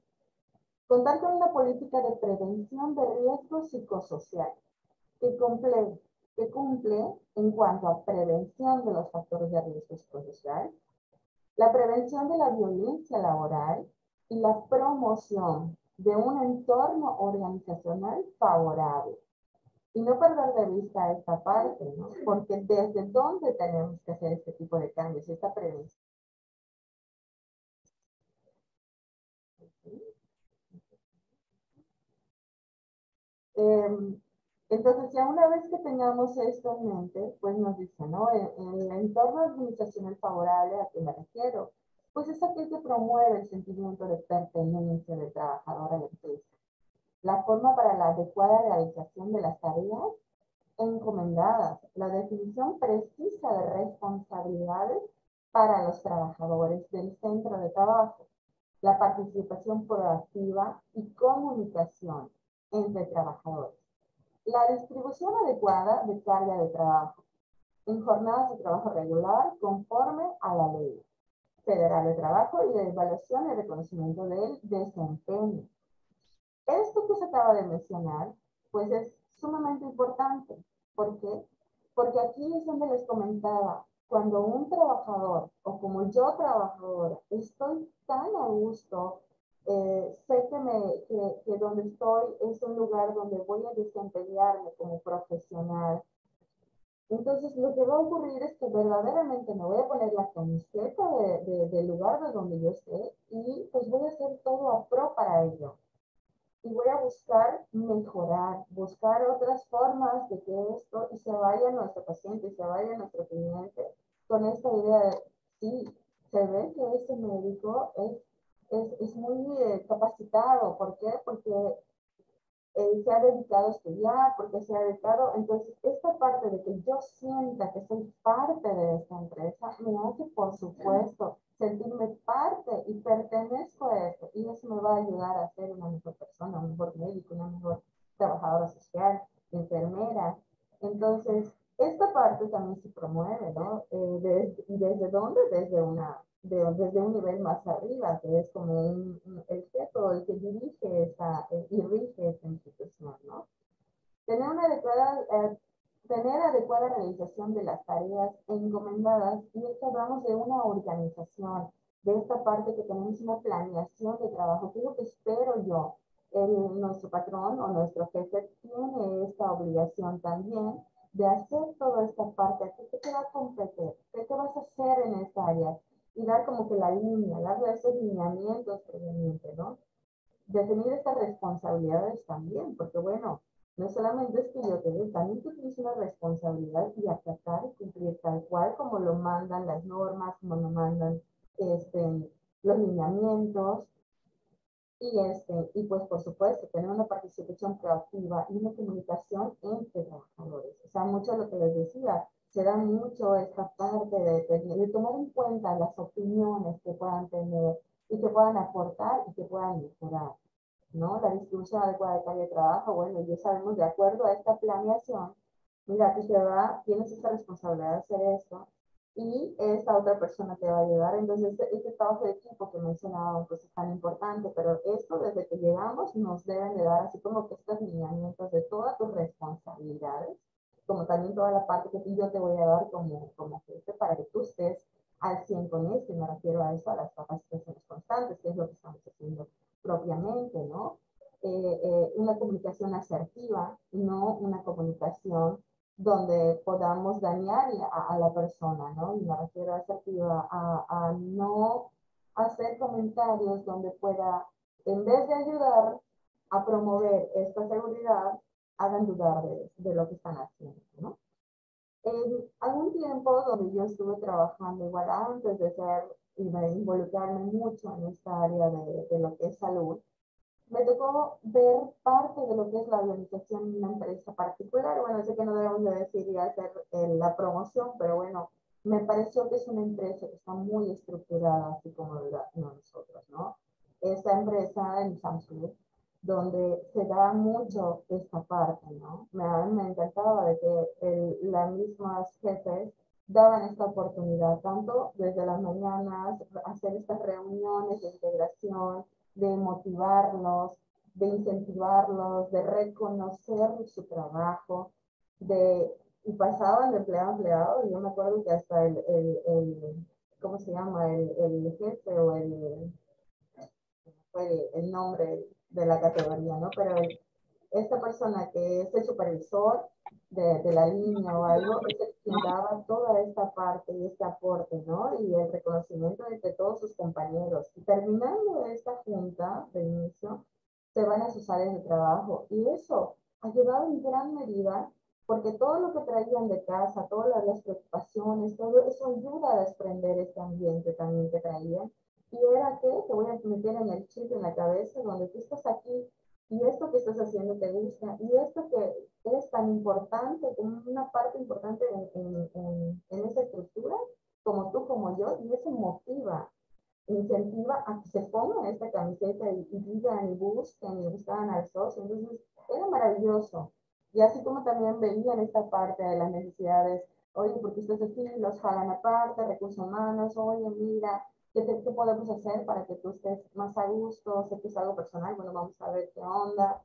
Contar con una política de prevención de riesgos psicosociales que cumple en cuanto a prevención de los factores de riesgo psicosocial, la prevención de la violencia laboral y la promoción de un entorno organizacional favorable. Y no perder de vista esta parte, ¿no? Porque desde dónde tenemos que hacer este tipo de cambios, esta prevención. Entonces, ya una vez que tengamos esto en mente, pues nos dice, ¿no? En el entorno organizacional favorable, ¿a qué me refiero? Pues es aquel que promueve el sentimiento de pertenencia del trabajador a la empresa. La forma para la adecuada realización de las tareas encomendadas, la definición precisa de responsabilidades para los trabajadores del centro de trabajo, la participación proactiva y comunicación entre trabajadores, la distribución adecuada de carga de trabajo en jornadas de trabajo regular conforme a la Ley Federal de Trabajo y de evaluación y reconocimiento del desempeño. Esto que se acaba de mencionar, pues es sumamente importante. ¿Por qué? Porque aquí es donde les comentaba, cuando un trabajador, o como yo trabajadora, estoy tan a gusto, sé que donde estoy es un lugar donde voy a desempeñarme como profesional. Entonces, lo que va a ocurrir es que verdaderamente me voy a poner la camiseta del lugar de donde yo esté y pues voy a hacer todo a pro para ello. Y voy a buscar mejorar, buscar otras formas de que esto y se vaya nuestro paciente, y se vaya nuestro cliente con esta idea de, sí, se ve que ese médico es muy capacitado. ¿Por qué? Porque se ha dedicado a estudiar, porque se ha dedicado, entonces esta parte de que yo sienta que soy parte de esta empresa, me hace, por supuesto, sentirme parte y pertenezco a esto, y eso me va a ayudar a ser una mejor persona, un mejor médico, una mejor trabajadora social, enfermera. Entonces, esta parte también se promueve, ¿no? ¿Y desde dónde? Desde un nivel más arriba, que es como el jefe o el que dirige y rige esta institución, ¿no? Tener una tener adecuada realización de las tareas encomendadas, y esto hablamos de una organización, de esta parte que tenemos una planeación de trabajo, que es lo que espero yo. Nuestro patrón o nuestro jefe tiene esta obligación también de hacer toda esta parte. ¿Qué te va a competir? ¿Qué te vas a hacer en esta área? Y dar como que la línea, darle esos lineamientos previamente, ¿no? Definir estas responsabilidades también, porque bueno, no solamente es que yo te dé, también tú tienes una responsabilidad y acatar y cumplir tal cual como lo mandan las normas, como lo mandan los lineamientos, y pues por supuesto tener una participación proactiva y una comunicación entre trabajadores. O sea, mucho lo que les decía, se da mucho esta parte de tomar en cuenta las opiniones que puedan tener y que puedan aportar y que puedan mejorar, ¿no? La distribución adecuada de carga de trabajo, bueno, ya sabemos, de acuerdo a esta planeación, mira, tú tienes esta responsabilidad de hacer esto, y esta otra persona te va a ayudar. Entonces, este trabajo de equipo que mencionaba, pues es tan importante, pero esto desde que llegamos nos deben de dar así como que estos lineamientos de todas tus responsabilidades, como también toda la parte que yo te voy a dar como jefe para que tú estés al 100 con esto, y me refiero a eso, a las capacitaciones constantes, que es lo que estamos haciendo propiamente, ¿no? Una comunicación asertiva, no una comunicación donde podamos dañar a la persona, ¿no? Y me refiero a asertiva, a no hacer comentarios donde pueda, en vez de ayudar a promover esta seguridad, hagan dudar de lo que están haciendo, ¿no? En algún tiempo donde yo estuve trabajando igual antes de ser y de involucrarme mucho en esta área de lo que es salud, me tocó ver parte de lo que es la organización de una empresa particular. Bueno, sé que no debemos de decir y hacer la promoción, pero bueno, me pareció que es una empresa que está muy estructurada, así como nosotros, ¿no? Esta empresa en Samsung, donde se da mucho esta parte, ¿no? Me encantaba de que las mismas jefes daban esta oportunidad, tanto desde las mañanas, hacer estas reuniones de integración, de motivarlos, de incentivarlos, de reconocer su trabajo, y pasaban de empleado a empleado. Y yo me acuerdo que hasta ¿cómo se llama? El jefe o el nombre de la categoría, ¿no? Pero esta persona que es el supervisor de la línea o algo, es el quien daba toda esta parte y este aporte, ¿no? Y el reconocimiento entre todos sus compañeros. Y terminando esta junta de inicio, se van a sus áreas de trabajo. Y eso ha ayudado en gran medida, porque todo lo que traían de casa, todas las preocupaciones, todo eso ayuda a desprender este ambiente también que traían. Y era que te voy a meter en el chip, en la cabeza, donde tú estás aquí y esto que estás haciendo te gusta, y esto que es tan importante, como una parte importante en esa estructura, como tú, como yo, y eso motiva. incentiva a que se pongan esta camiseta y digan y buscaban al socio. Entonces, era maravilloso. Y así como también veían esta parte de las necesidades, oye, porque ustedes aquí los jalan aparte, recursos humanos, oye, mira, ¿qué podemos hacer para que tú estés más a gusto? Sé que es algo personal, bueno, vamos a ver qué onda.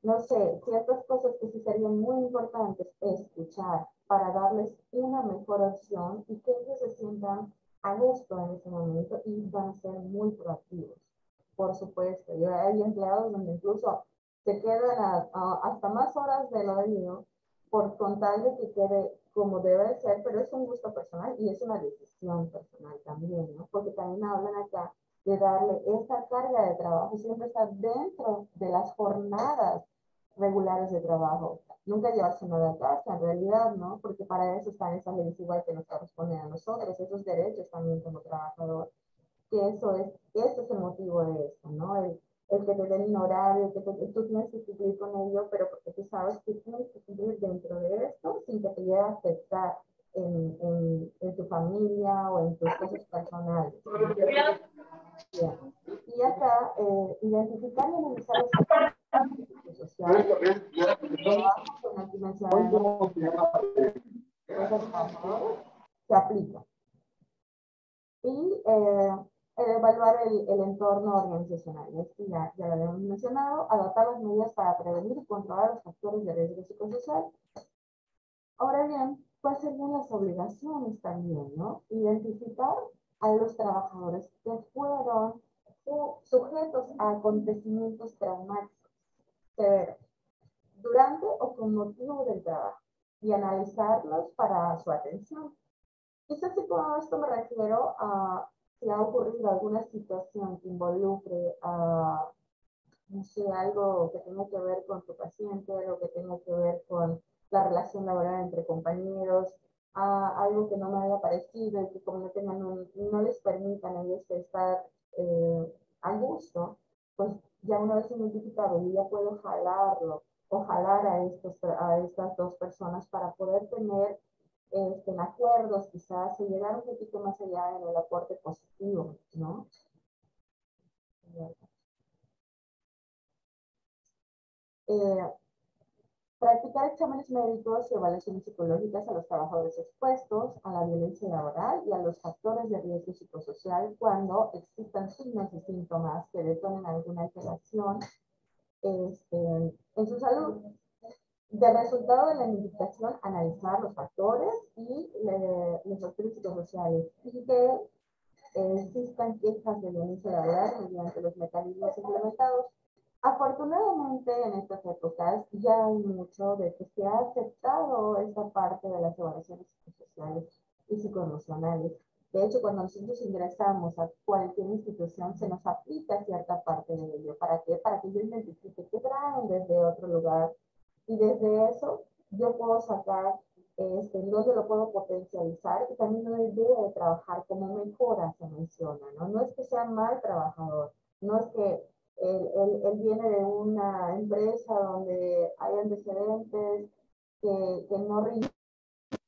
No sé, ciertas cosas que sí serían muy importantes escuchar para darles una mejor opción y que ellos se sientan a gusto en ese momento y van a ser muy proactivos. Por supuesto, yo hay empleados donde incluso se quedan hasta más horas de lo debido por contar de que quede como debe ser, pero es un gusto personal y es una decisión personal también, ¿no? Porque también hablan acá de darle esta carga de trabajo, siempre está dentro de las jornadas regulares de trabajo. Nunca llevarse nada a casa, en realidad, ¿no? Porque para eso están esas leyes igual que nos corresponden a nosotros, esos derechos también como trabajador, que eso es el motivo de esto, ¿no? El que te den un horario, tú tienes que cumplir con ello, pero porque tú sabes que tienes que cumplir dentro de esto sin que te llegue a afectar en tu familia o en tus cosas personales. ¿No? Bien. Y acá, identificar y analizar los factores sociales, trabajo, con aquí mencionaron los trabajadores, se aplica. Y evaluar el entorno organizacional. Esto ya lo habíamos mencionado, adoptar las medidas para prevenir y controlar los factores de riesgo psicosocial. Ahora bien, ¿cuáles serían las obligaciones también, no? Identificar a los trabajadores que fueron sujetos a acontecimientos traumáticos severos durante o con motivo del trabajo y analizarlos para su atención. Quizás si con esto me refiero a si ha ocurrido alguna situación que involucre a, no sé, algo que tenga que ver con tu paciente, algo que tenga que ver con la relación laboral entre compañeros, algo que no me haya parecido y que como no tengan no les permitan a ellos estar a gusto, pues ya una vez identificado, yo ya puedo jalarlo o jalar a estas dos personas para poder tener en acuerdos quizás, o llegar un poquito más allá en el aporte positivo, ¿no? Practicar exámenes médicos y evaluaciones psicológicas a los trabajadores expuestos a la violencia laboral y a los factores de riesgo psicosocial cuando existan signos y síntomas que detonen alguna alteración en su salud. De resultado de la investigación, analizar los factores y los factores psicosociales y que existan quejas de violencia laboral mediante los mecanismos implementados. Afortunadamente, en estas épocas ya hay mucho de que se ha aceptado esta parte de las evaluaciones psicosociales y psicoemocionales. De hecho, cuando nosotros ingresamos a cualquier institución, se nos aplica cierta parte de ello. ¿Para qué? Para que yo identifique qué traen desde otro lugar. Y desde eso, yo puedo sacar dónde lo puedo potencializar y también debe de trabajar como mejora, se menciona, ¿no? No es que sea mal trabajador, no es que él viene de una empresa donde hay antecedentes que no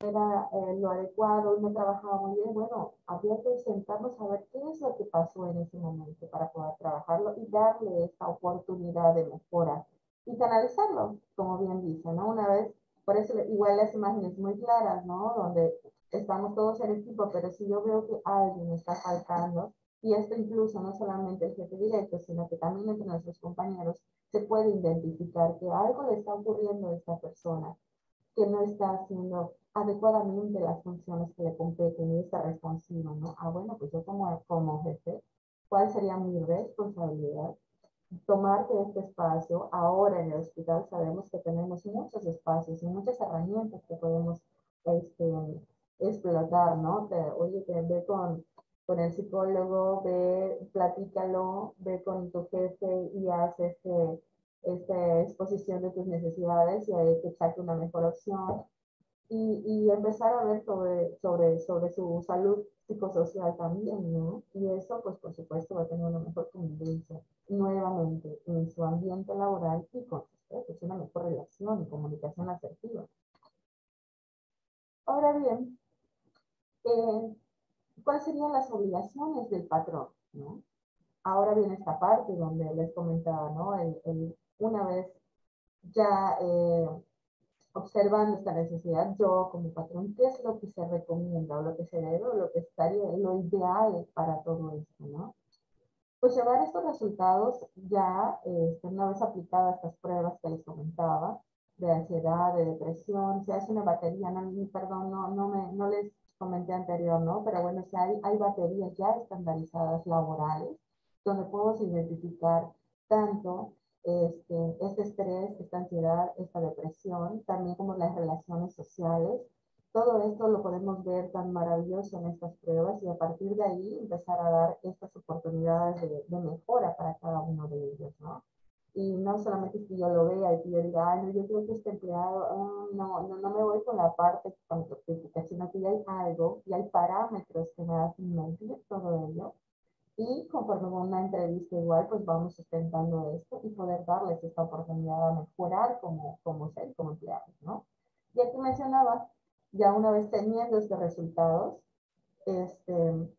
era lo adecuado, no trabajaba muy bien. Bueno, había que sentarnos a ver qué es lo que pasó en ese momento para poder trabajarlo y darle esta oportunidad de mejora y canalizarlo, como bien dice, ¿no? Una vez, por eso igual las imágenes muy claras, ¿no? Donde estamos todos en equipo, pero si yo veo que alguien está faltando, y esto incluso no solamente el jefe directo, sino que también entre nuestros compañeros, se puede identificar que algo le está ocurriendo a esta persona, que no está haciendo adecuadamente las funciones que le competen y está responsivo, ¿no? Bueno, pues yo como jefe, ¿cuál sería mi responsabilidad? Tomarte este espacio. Ahora en el hospital sabemos que tenemos muchos espacios y muchas herramientas que podemos explotar, ¿no? Oye, ve con el psicólogo, ve, platícalo, ve con tu jefe y haz esta exposición de tus necesidades y ahí te saque una mejor opción. Y empezar a ver sobre su salud psicosocial también, ¿no? Y eso, pues, por supuesto, va a tener una mejor convivencia nuevamente en su ambiente laboral y con sus una mejor relación y comunicación asertiva. Ahora bien, ¿Cuáles serían las obligaciones del patrón? ¿No? Ahora viene esta parte donde les comentaba, ¿no? Una vez ya observando esta necesidad, yo como patrón, ¿qué es lo que se recomienda o lo que se debe o lo que estaría, lo ideal para todo esto, ¿no? Pues llevar estos resultados ya, una vez aplicadas estas pruebas que les comentaba, de ansiedad, de depresión, se hace una batería, no, perdón, no les comenté anterior, ¿no? Pero bueno, si hay baterías ya estandarizadas laborales, donde podemos identificar tanto este estrés, esta ansiedad, esta depresión, también como las relaciones sociales. Todo esto lo podemos ver tan maravilloso en estas pruebas y a partir de ahí empezar a dar estas oportunidades de mejora para cada uno de ellos, ¿no? Y no solamente es que yo lo vea y que yo diga, ay, no, yo creo que este empleado, no me voy con la parte autocrítica, sino que ya hay algo y hay parámetros que me hacen medir todo ello. Y conforme a una entrevista igual, pues vamos sustentando esto y poder darles esta oportunidad a mejorar como ser, como empleados, ¿no? Y aquí mencionaba, ya una vez teniendo estos resultados, este,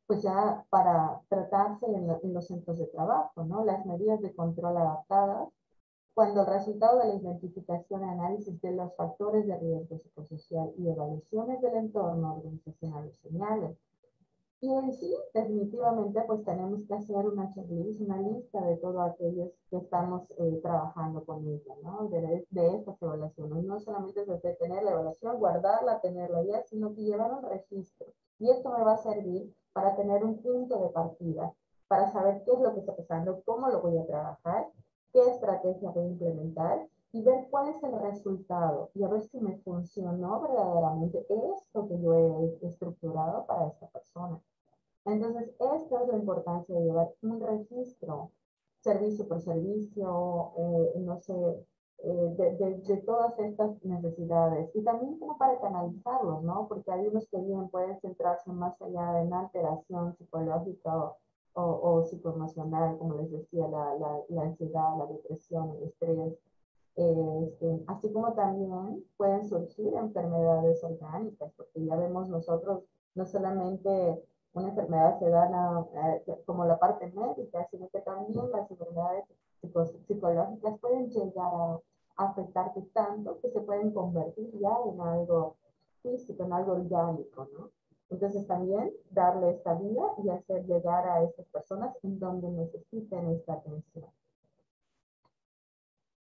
pues ya para tratarse en los centros de trabajo, ¿no? Las medidas de control adaptadas, cuando el resultado de la identificación y análisis de los factores de riesgo psicosocial y evaluaciones del entorno organizacional señalen. Y en sí, definitivamente, pues tenemos que hacer una checklist, una lista de todos aquellos que estamos trabajando con ella, ¿no? De estas evaluaciones. No solamente es de tener la evaluación, guardarla, tenerla ya, sino que llevar un registro. Y esto me va a servir para tener un punto de partida, para saber qué es lo que está pasando, cómo lo voy a trabajar, qué estrategia voy a implementar y ver cuál es el resultado y a ver si me funcionó verdaderamente esto que yo he estructurado para esta persona. Entonces, esta es la importancia de llevar un registro, servicio por servicio, no sé, de todas estas necesidades. Y también como para canalizarlos, ¿no? Porque hay unos que bien pueden centrarse más allá de una alteración psicológica o psicoemocional, como les decía, la ansiedad, la depresión, el estrés. Así como también pueden surgir enfermedades orgánicas, porque ya vemos nosotros no solamente una enfermedad se da como la parte médica, sino que también las enfermedades psicológicas pueden llegar a afectarte tanto que se pueden convertir ya en algo físico, en algo orgánico, ¿no? Entonces también darle esta vía y hacer llegar a estas personas en donde necesiten esta atención.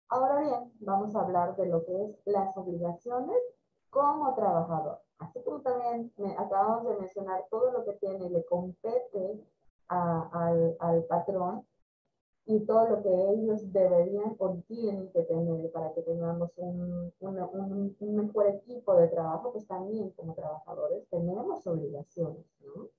Ahora bien, vamos a hablar de lo que es las obligaciones como trabajador. Así como también acabamos de mencionar todo lo que tiene, le compete al patrón y todo lo que ellos deberían o tienen que tener para que tengamos un mejor equipo de trabajo, pues también como trabajadores tenemos obligaciones, ¿no?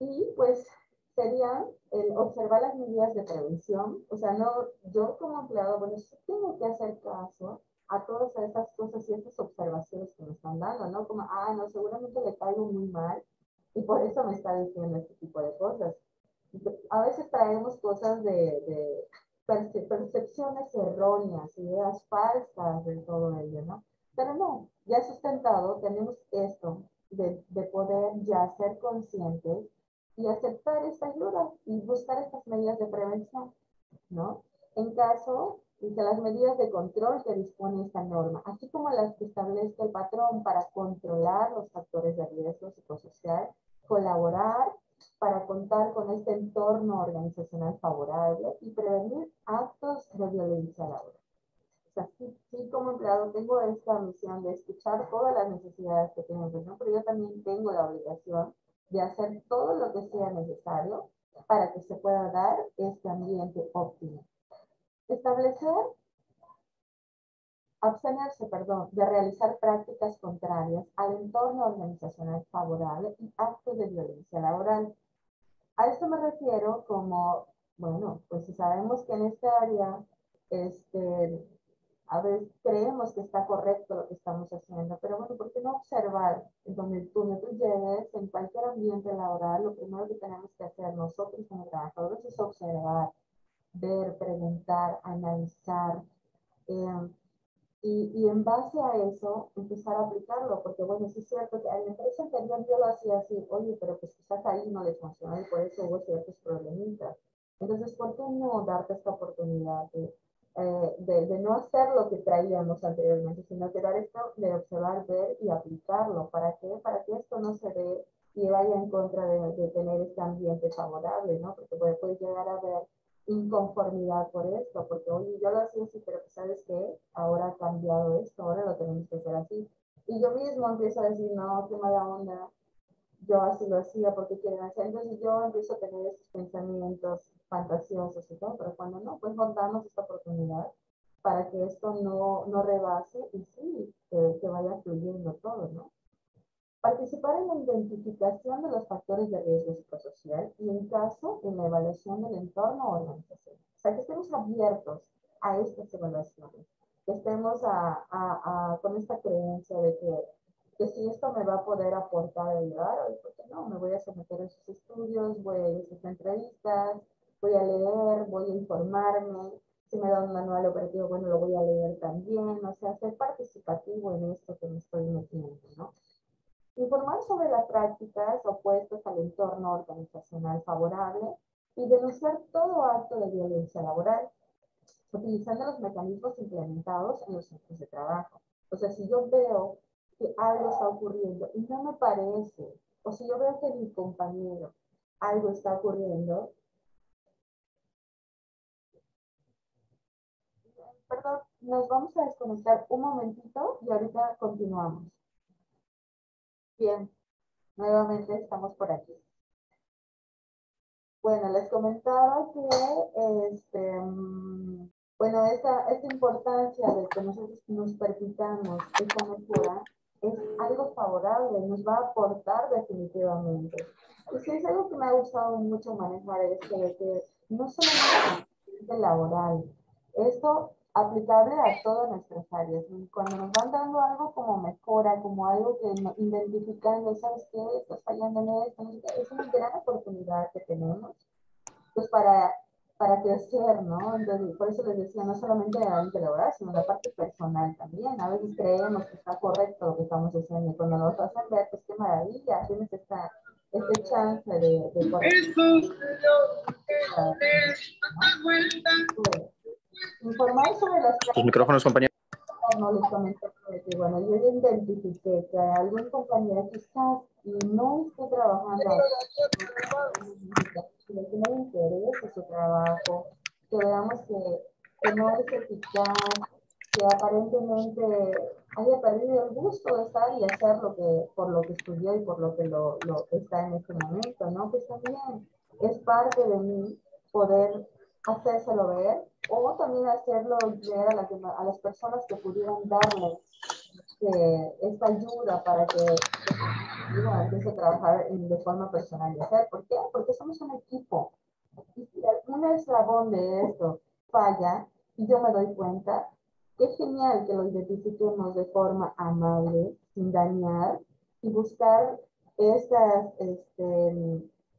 Y pues serían el observar las medidas de prevención. O sea, no, yo como empleado, bueno, sí tengo que hacer caso a todas esas cosas y estas observaciones que me están dando, ¿no? Como, no, seguramente le caigo muy mal y por eso me está diciendo este tipo de cosas. A veces traemos cosas de percepciones erróneas, ideas falsas de todo ello, ¿no? Pero no, ya sustentado, tenemos esto de poder ya ser conscientes y aceptar esta ayuda y buscar estas medidas de prevención, ¿no? En caso de que las medidas de control que dispone esta norma, así como las que establezca el patrón para controlar los factores de riesgo psicosocial, colaborar para contar con este entorno organizacional favorable y prevenir actos de violencia laboral. O sea, sí, como empleado tengo esta misión de escuchar todas las necesidades que tienen, ¿no? Pero yo también tengo la obligación de hacer todo lo que sea necesario para que se pueda dar este ambiente óptimo. Establecer, abstenerse, perdón, de realizar prácticas contrarias al entorno organizacional favorable y actos de violencia laboral. A esto me refiero como, bueno, pues si sabemos que en esta área, a veces creemos que está correcto lo que estamos haciendo, pero bueno, ¿por qué no observar donde tú llegues en cualquier ambiente laboral? Lo primero que tenemos que hacer nosotros como trabajadores es observar, ver, preguntar, analizar, y en base a eso empezar a aplicarlo, porque bueno, sí es cierto que a la empresa anterior yo lo hacía así, oye, pero pues quizás ahí no les funcionó y por eso hubo ciertos problemitas. Entonces, ¿por qué no darte esta oportunidad de no hacer lo que traíamos anteriormente, sino que dar esto de observar, ver y aplicarlo? ¿Para qué? Para que esto no se dé y vaya en contra de tener este ambiente favorable, ¿no? Porque puede llegar a ver inconformidad por esto, porque oye, yo lo hacía así, pero ¿sabes qué? Ahora ha cambiado esto, ahora lo tenemos que hacer así. Y yo mismo empiezo a decir, no, qué mala onda, yo así lo hacía porque quieren hacer. Entonces yo empiezo a tener esos pensamientos fantasiosos y todo, pero cuando no, pues nos damos esta oportunidad para que esto no rebase y sí, que vaya fluyendo todo, ¿no? Participar en la identificación de los factores de riesgo psicosocial y, en caso, en la evaluación del entorno organizacional. O sea, que estemos abiertos a estas evaluaciones, que estemos con esta creencia de que si esto me va a poder aportar, ayudar, ¿por qué no? Me voy a someter a esos estudios, voy a ir a esas entrevistas, voy a leer, voy a informarme. Si me da un manual operativo, bueno, lo voy a leer también. O sea, ser participativo en esto que me estoy metiendo, ¿no? Informar sobre las prácticas opuestas al entorno organizacional favorable y denunciar todo acto de violencia laboral, utilizando los mecanismos implementados en los centros de trabajo. O sea, si yo veo que algo está ocurriendo y no me parece, o si yo veo que mi compañero algo está ocurriendo, perdón, nos vamos a desconectar un momentito y ahorita continuamos. Bien, nuevamente estamos por aquí. Bueno, les comentaba que bueno, esta importancia de que nosotros nos permitamos esta mejora es algo favorable, nos va a aportar definitivamente. Y sí es algo que me ha gustado mucho manejar, esto de que no solamente es laboral, esto aplicable a todas nuestras áreas. Cuando nos van dando algo como mejora, como algo que identificando, ¿sabes qué? Estás fallando en esto, es una gran oportunidad que tenemos pues para crecer, ¿no? Entonces, por eso les decía, no solamente en el ámbito laboral, sino en la parte personal también. A veces creemos que está correcto lo que estamos haciendo y cuando nos hacen ver, pues qué maravilla, tienes este chance de corregir. Pues, informar sobre las Sus micrófonos, compañero. no les comenté que, bueno, yo identifiqué que algún compañero quizás no esté trabajando, que no le interese su trabajo, que veamos que no es eficaz, que aparentemente haya perdido el gusto de estar y hacer por lo que estudió y por lo que lo está en este momento, ¿no? Pues también es parte de mí poder hacérselo ver o también hacerlo ver a las personas que pudieran darle esta ayuda para que empiece a trabajar de forma personal. ¿Por qué? Porque somos un equipo. Y si algún eslabón de esto falla y yo me doy cuenta, qué genial que lo identifiquemos de forma amable, sin dañar, y buscar estas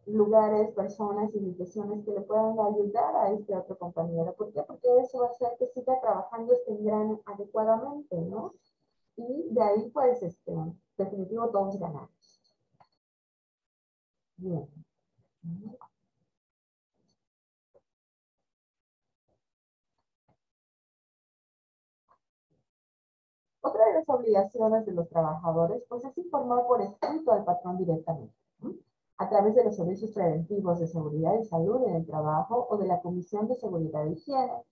lugares, personas y instituciones que le puedan ayudar a este otro compañero. ¿Por qué? Porque eso va a hacer que siga trabajando este engrane adecuadamente, ¿no? Y de ahí, pues, definitivo, todos ganamos. Bien. Otra de las obligaciones de los trabajadores, pues, es informar por escrito al patrón directamente, ¿no? A través de los servicios preventivos de seguridad y salud en el trabajo o de la Comisión de Seguridad e Higiene.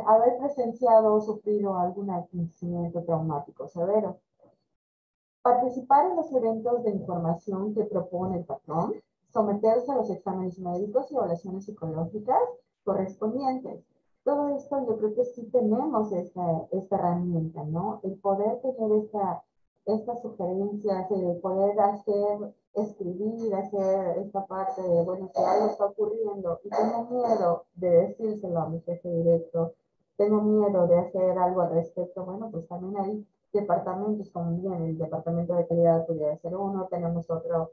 Haber presenciado o sufrido algún acontecimiento traumático severo. Participar en los eventos de información que propone el patrón, someterse a los exámenes médicos y evaluaciones psicológicas correspondientes. Todo esto yo creo que sí tenemos esta herramienta, ¿no? El poder tener estas sugerencias, el poder escribir, hacer esta parte de, bueno, si algo está ocurriendo y tengo miedo de decírselo a mi jefe directo, tengo miedo de hacer algo al respecto, bueno, pues también hay departamentos como bien el departamento de calidad pudiera ser uno, tenemos otro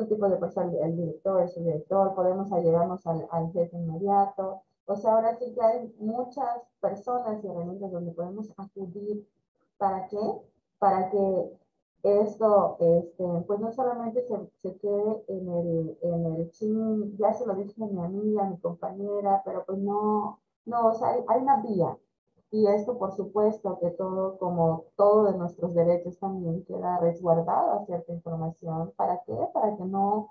tipo de persona, el director, el subdirector, podemos allegarnos al jefe inmediato, O sea, ahora sí que hay muchas personas y herramientas donde podemos acudir. ¿Para qué? Para que esto, pues no solamente se quede en el chin, ya se lo dije a mi amiga, a mi compañera, pero pues no, no, o sea, hay una vía. Y esto, por supuesto, que todo, como todo de nuestros derechos también queda resguardada cierta información. ¿Para qué? Para que no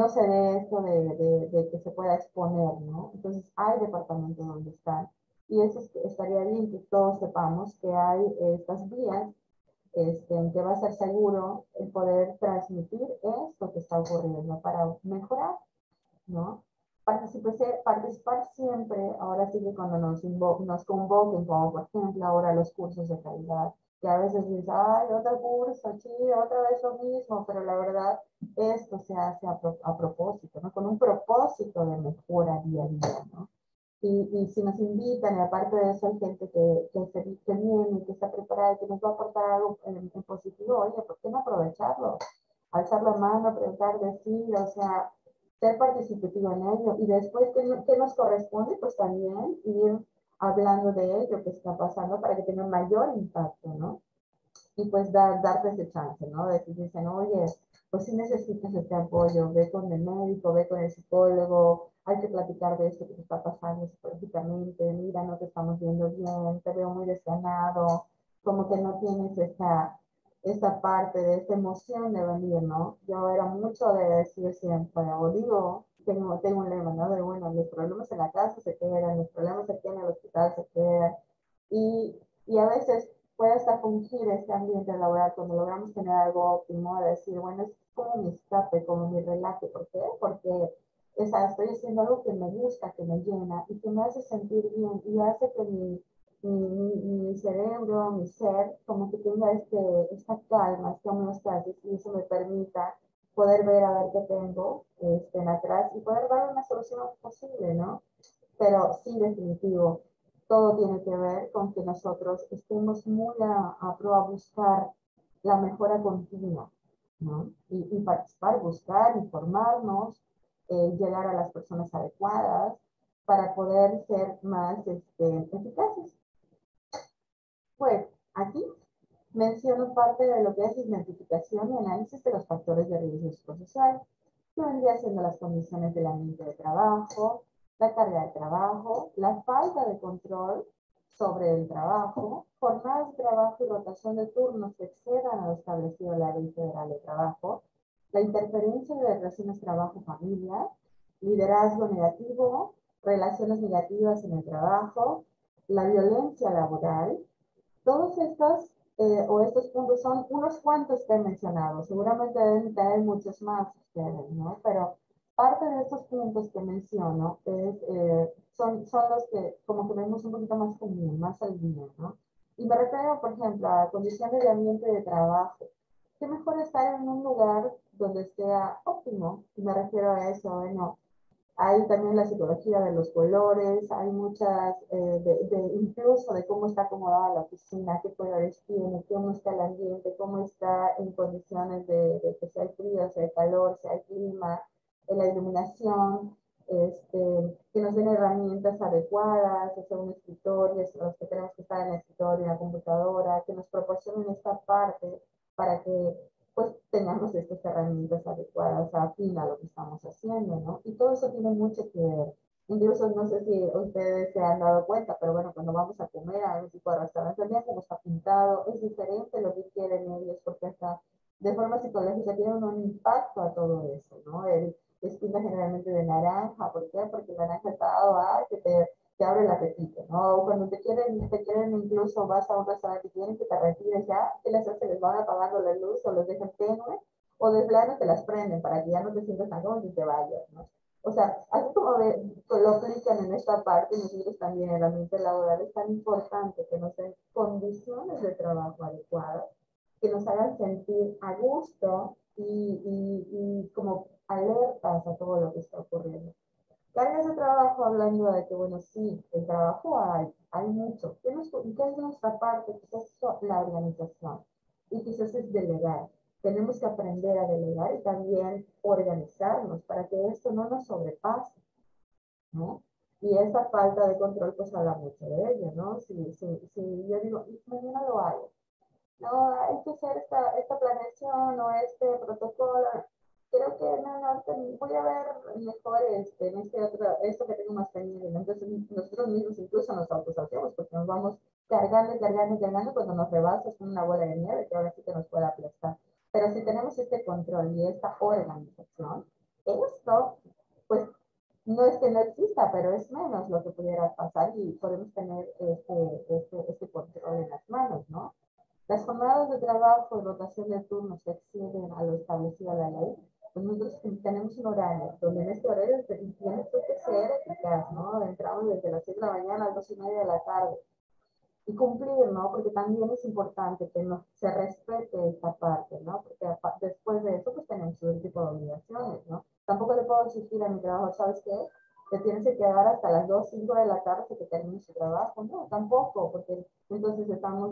se dé esto de que se pueda exponer, ¿no? Entonces, hay departamentos donde están. Y eso estaría bien que todos sepamos que hay estas vías en que va a ser seguro el poder transmitir esto que está ocurriendo para mejorar, ¿no? Participar siempre, ahora sí que cuando nos convoquen, como por ejemplo ahora los cursos de calidad, que a veces dices, ay, otro curso, sí, otra vez lo mismo, pero la verdad, esto se hace a propósito, ¿no? Con un propósito de mejora día a día, ¿no? Y si nos invitan, y aparte de eso hay gente que viene, que está preparada, que nos va a aportar algo en positivo, oye, ¿por qué no aprovecharlo? Alzar la mano, preguntar, decir, o sea, ser participativo en ello. Y después, ¿qué nos corresponde? Pues también ir hablando de ello que está pasando para que tenga un mayor impacto, ¿no? Y pues darte ese chance, ¿no? De que dicen, oye, pues si necesitas este apoyo, ve con el médico, ve con el psicólogo, hay que platicar de esto que te está pasando psicológicamente, mira, no te estamos viendo bien, te veo muy desanado, como que no tienes esta parte de esta emoción de venir, ¿no? Yo era mucho de decir siempre, o digo, tengo un lema, ¿no? De, bueno, los problemas en la casa se quedan, los problemas aquí en el hospital se quedan, y a veces puede hasta fungir este ambiente laboral cuando logramos tener algo óptimo, de decir, bueno, es como mi escape, como mi relaje. ¿Por qué? Porque estoy haciendo algo que me gusta, que me llena y que me hace sentir bien y hace que mi cerebro, mi ser, como que tenga esta calma, esta homeostasis y eso me permita poder ver a ver qué tengo atrás y poder dar una solución posible, ¿no? Pero sí, definitivo, todo tiene que ver con que nosotros estemos muy a buscar la mejora continua, ¿no? Y participar, buscar, informarnos, llegar a las personas adecuadas para poder ser más eficaces. Pues aquí menciono parte de lo que es identificación y análisis de los factores de riesgo psicosocial, que vendría siendo las condiciones del ambiente de trabajo, la carga de trabajo, la falta de control sobre el trabajo, jornadas de trabajo y rotación de turnos que excedan a lo establecido en la Ley Federal de Trabajo, la interferencia de relaciones trabajo-familia, liderazgo negativo, relaciones negativas en el trabajo, la violencia laboral. Todos estos estos puntos son unos cuantos que he mencionado, seguramente deben tener muchos más ustedes, ¿no? Pero parte de estos puntos que menciono son los que como que vemos un poquito más común, más al día, ¿no? Y me refiero, por ejemplo, a condiciones de ambiente de trabajo. ¿Qué mejor estar en un lugar donde sea óptimo? Y me refiero a eso, bueno, hay también la psicología de los colores, hay muchas, incluso de cómo está acomodada la oficina, qué colores tiene, cómo está el ambiente, cómo está en condiciones de que sea frío, sea calor, sea clima, la iluminación, que nos den herramientas adecuadas, hacer un escritorio, los que tenemos que estar en el escritorio, en la computadora, que nos proporcionen esta parte para que pues tengamos estas herramientas adecuadas afín a lo que estamos haciendo, ¿no? Y todo eso tiene mucho que ver. Incluso no sé si ustedes se han dado cuenta, pero bueno, cuando vamos a comer a un tipo de restaurante, ya como está pintado, es diferente lo que quieren ellos, porque hasta de forma psicológica tiene un impacto a todo eso, ¿no? Es pinta generalmente de naranja, ¿por qué? Porque el naranja está dado a que te abre el apetito, ¿no? O cuando te quieren incluso vas a un restaurante y quieren que te retires ya, ¿qué les hace? Les van apagando la luz o los dejan tenue, o de plano te las prenden para que ya no te sientas tan cómodo y te vayas, ¿no? O sea, así como lo aplican en esta parte, nosotros también en el ambiente laboral es tan importante que nos den condiciones de trabajo adecuadas, que nos hagan sentir a gusto y como alertas a todo lo que está ocurriendo. Cargas de trabajo hablando de que, bueno, sí, el trabajo hay mucho. ¿Qué es nuestra parte? Quizás es la organización y quizás es delegar. Tenemos que aprender a delegar y también organizarnos para que esto no nos sobrepase, ¿no? Y esa falta de control pues habla mucho de ello, ¿no? Si yo digo, mañana lo hago, no, hay que hacer esta planeación o este protocolo, creo que no, voy a ver mejor en este otro, esto que tengo más pendiente, ¿no? Entonces nosotros mismos incluso nos autosaboteamos porque nos vamos cargando y cargando y cargando cuando nos rebasas con una bola de nieve que ahora sí que nos puede aplastar. Pero si tenemos este control y esta organización, esto, pues no es que no exista, pero es menos lo que pudiera pasar y podemos tener este control en las manos, ¿no? Las jornadas de trabajo y rotación de turnos que exceden a lo establecido en la ley, pues nosotros tenemos un horario, donde en este horario tienes que ser eficaz, ¿no? Entramos desde las 6 de la mañana a las 2:30 de la tarde. Y cumplir, ¿no? Porque también es importante que se respete esta parte, ¿no? Porque después de eso, pues tenemos todo tipo de obligaciones, ¿no? Tampoco le puedo exigir a mi trabajo, ¿sabes qué? Te tienes que quedar hasta las 2, 5 de la tarde que termine su trabajo. No, tampoco, porque entonces estamos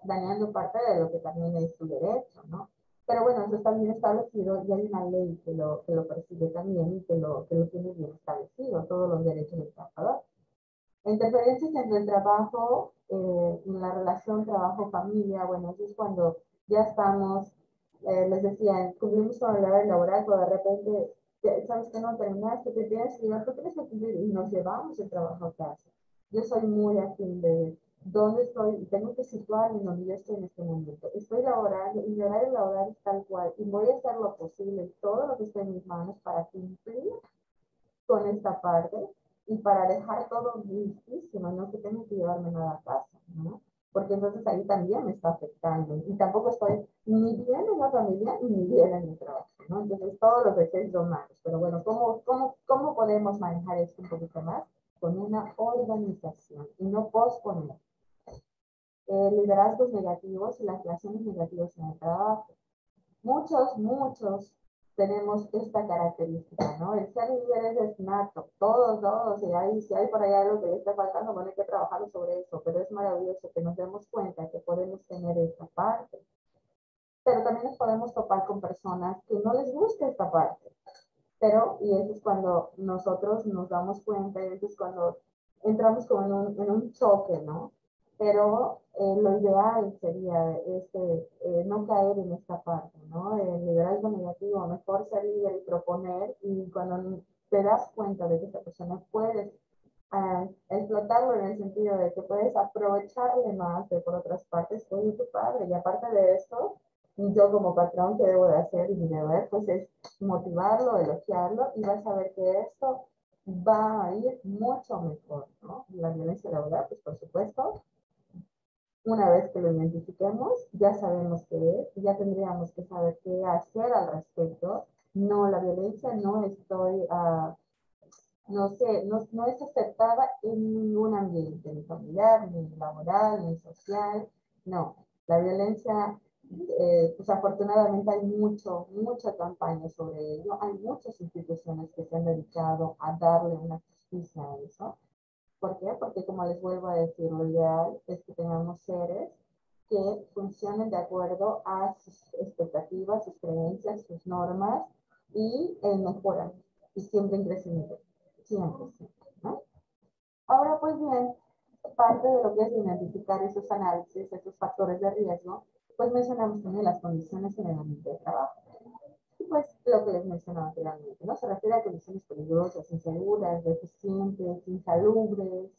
dañando parte de lo que también es su derecho, ¿no? Pero bueno, eso está bien establecido y hay una ley que lo persigue también y que lo tiene bien establecido, todos los derechos del trabajador. Interferencias entre el trabajo, en la relación trabajo-familia, bueno, eso es cuando ya estamos, les decía, cumplimos con el horario laboral, pero de repente, sabes que no terminaste, te tienes que llevar, tú tienes que cumplir y nos llevamos el trabajo a casa. Yo soy muy afín de dónde estoy, tengo que situarme en donde yo estoy en este momento. Estoy laborando y mi horario laboral es tal cual y voy a hacer lo posible, todo lo que esté en mis manos para cumplir con esta parte y para dejar todo listísimo, no que tengo que llevarme nada a casa, ¿no? Porque entonces ahí también me está afectando y tampoco estoy ni bien en la familia ni bien en mi trabajo, ¿no? Entonces todos los deseos son malos, pero bueno, ¿cómo podemos manejar esto un poquito más? Con una organización y no posponer. Liderazgos negativos y las relaciones negativas en el trabajo. Muchos tenemos esta característica, ¿no? El ser líder es nato, todos, y si hay por allá algo que le está faltando, bueno, hay que trabajar sobre eso, pero es maravilloso que nos demos cuenta que podemos tener esta parte. Pero también nos podemos topar con personas que no les gusta esta parte, y eso es cuando nosotros nos damos cuenta, y eso es cuando entramos como en un choque, ¿no? Pero lo ideal sería no caer en esta parte, ¿no? El liderazgo negativo, mejor ser líder y proponer, y cuando te das cuenta de que esta persona puedes explotarlo en el sentido de que puedes aprovecharle más de por otras partes, oye, tu padre, y aparte de eso, yo como patrón, ¿qué debo de hacer? Y mi deber, pues es motivarlo, elogiarlo, y vas a ver que esto va a ir mucho mejor, ¿no? La violencia laboral, pues por supuesto, una vez que lo identifiquemos, ya sabemos qué es, ya tendríamos que saber qué hacer al respecto. No, la violencia no no es aceptada en ningún ambiente, ni familiar, ni laboral, ni social. No, la violencia, pues afortunadamente hay mucha campaña sobre ello. Hay muchas instituciones que se han dedicado a darle una justicia a eso. ¿Por qué? Porque como les vuelvo a decir, lo ideal es que tengamos seres que funcionen de acuerdo a sus expectativas, sus creencias, sus normas y mejoran y siempre en crecimiento. Siempre, ¿no? Ahora, pues bien, parte de lo que es identificar esos análisis, esos factores de riesgo, pues mencionamos también las condiciones en el ambiente de trabajo. Y pues lo que les mencionaba anteriormente, ¿no? Se refiere a condiciones peligrosas, inseguras, deficientes, insalubres,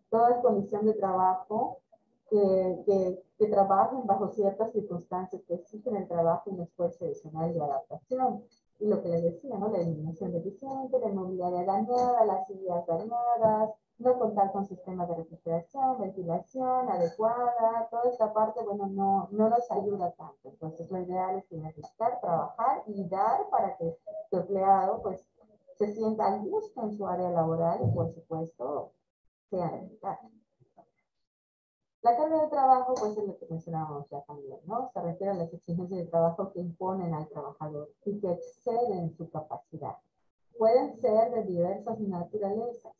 toda condición de trabajo que trabajen bajo ciertas circunstancias que exigen el trabajo, un esfuerzo adicional y adaptación. Y lo que les decía, ¿no? La eliminación deficiente, la mobiliaria dañada, las sillas dañadas, no contar con sistemas de refrigeración, ventilación adecuada, toda esta parte, bueno, no nos ayuda tanto. Entonces, lo ideal es identificar, trabajar y dar para que tu empleado, pues, se sienta a gusto en su área laboral y, por supuesto, sea eficaz. La carga de trabajo, pues es lo que mencionábamos ya también, ¿no? Se refiere a las exigencias de trabajo que imponen al trabajador y que exceden su capacidad. Pueden ser de diversas naturalezas,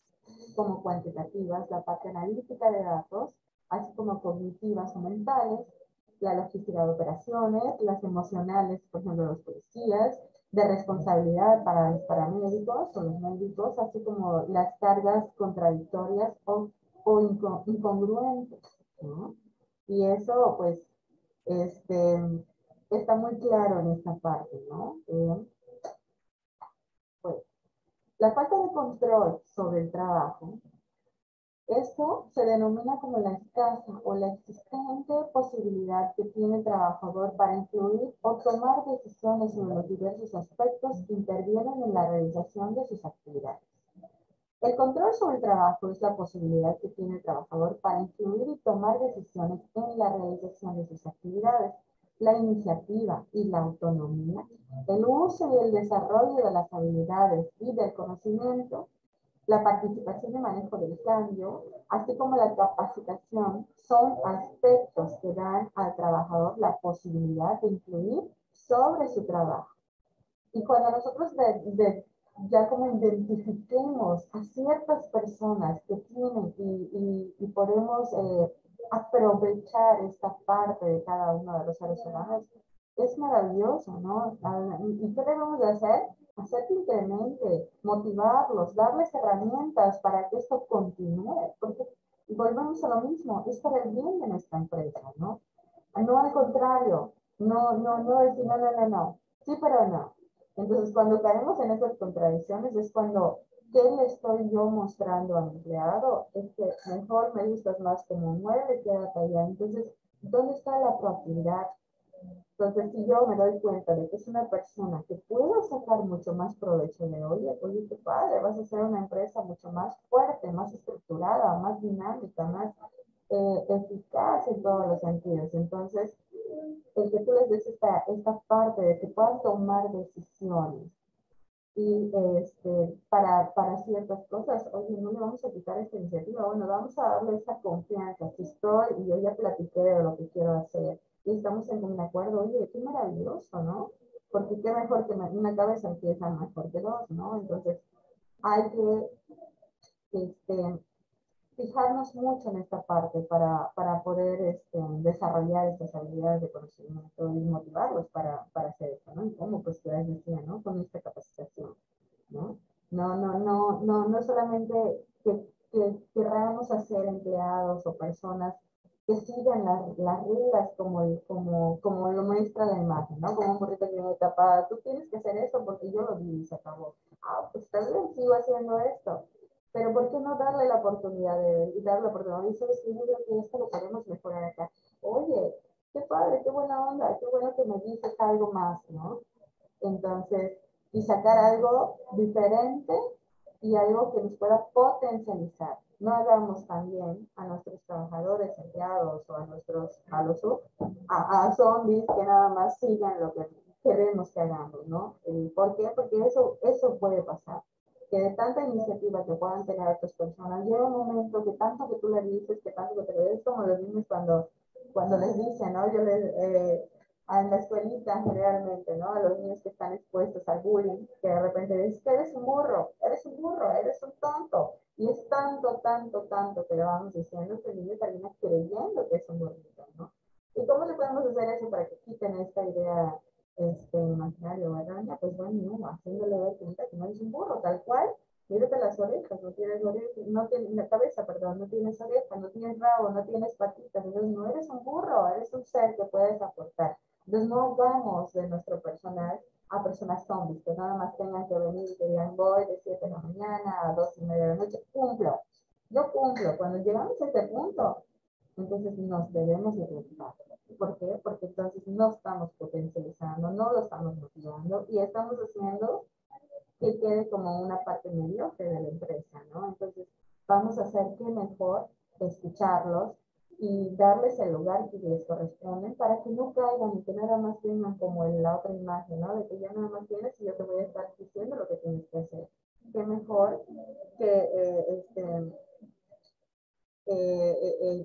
como cuantitativas, la parte analítica de datos, así como cognitivas o mentales, la logística de operaciones, las emocionales, por ejemplo, los policías, de responsabilidad para los paramédicos o los médicos, así como las cargas contradictorias o incongruentes, ¿no? Y eso, pues, está muy claro en esta parte, ¿no? Pues, la falta de control sobre el trabajo, esto se denomina como la escasa o la existente posibilidad que tiene el trabajador para influir o tomar decisiones sobre los diversos aspectos que intervienen en la realización de sus actividades. El control sobre el trabajo es la posibilidad que tiene el trabajador para influir y tomar decisiones en la realización de sus actividades. La iniciativa y la autonomía, el uso y el desarrollo de las habilidades y del conocimiento, la participación y manejo del cambio, así como la capacitación, son aspectos que dan al trabajador la posibilidad de influir sobre su trabajo. Y cuando nosotros ya como identifiquemos a ciertas personas que tienen y podemos aprovechar esta parte de cada uno de los seres humanos, es maravilloso, ¿no? ¿Y qué debemos de hacer? Hacer que incremente, motivarlos, darles herramientas para que esto continúe, porque volvemos a lo mismo, es para el bien de nuestra empresa, ¿no? No al contrario, no decir no, sí, pero no. Entonces, cuando caemos en esas contradicciones es cuando, ¿qué le estoy yo mostrando al empleado? Es que mejor me gustas más como mueve, quédate allá. Entonces, ¿dónde está la proactividad? Entonces, si yo me doy cuenta de que es una persona que puedo sacar mucho más provecho de, oye, qué padre, vas a ser una empresa mucho más fuerte, más estructurada, más dinámica, más eficaz en todos los sentidos. Entonces, el que tú les des esta parte de que puedan tomar decisiones y para ciertas cosas, oye, no le vamos a quitar esta iniciativa, bueno, vamos a darle esa confianza, si estoy y yo ya platiqué de lo que quiero hacer y estamos en un acuerdo, oye, qué maravilloso, ¿no? Porque qué mejor que una cabeza empieza mejor que dos, ¿no? Entonces, hay que fijarnos mucho en esta parte para poder desarrollar estas habilidades de conocimiento y motivarlos para hacer esto, ¿no? Y como pues ustedes decían, ¿no? Con esta capacitación, ¿no? No solamente que querramos hacer empleados o personas que sigan las reglas como lo muestra la imagen, ¿no? Como un burrito que viene tapada, tú tienes que hacer eso porque yo lo vi y se acabó. Ah, pues está bien, sigo haciendo esto. Pero ¿por qué no darle la oportunidad y darle la oportunidad? Y sabes que yo creo que esto lo podemos mejorar acá. Oye, qué padre, qué buena onda, qué bueno que me dices algo más, ¿no? Entonces, y sacar algo diferente y algo que nos pueda potencializar. No hagamos también a nuestros trabajadores, empleados o a zombies que nada más sigan lo que queremos que hagamos, ¿no? ¿Por qué? Porque eso puede pasar. Que de tanta iniciativa que puedan tener otras personas, llega un momento que tanto que tú le dices, que tanto que te ves, como los niños cuando les dicen, ¿no? Yo en la escuelita generalmente, ¿no? A los niños que están expuestos al bullying, que de repente dices que eres un burro, eres un tonto. Y es tanto que le vamos diciendo que el niño termina creyendo que es un burrito, ¿no? ¿Y cómo le podemos hacer eso para que quiten esta idea imaginario, ¿verdad? Pues bueno, no, haciéndole ver que no eres un burro, tal cual. Mírate las orejas, no tienes orejas, no tienes la cabeza, perdón, no tienes orejas, no tienes rabo, no tienes patitas, entonces no eres un burro, eres un ser que puedes aportar. Entonces no vamos de nuestro personal a personas zombies, que nada más tengan que venir y que digan voy de 7 de la mañana a 2:30 de la noche, cumplo. Yo cumplo. Cuando llegamos a este punto, entonces nos debemos de preocupar. ¿Por qué? Porque entonces no estamos potencializando, no lo estamos motivando y estamos haciendo que quede como una parte mediocre de la empresa, ¿no? Entonces vamos a hacer que mejor escucharlos y darles el lugar que les corresponde para que no caigan y que nada más tengan como en la otra imagen, ¿no? De que ya nada más tienes y yo te voy a estar diciendo lo que tienes que hacer. Qué mejor que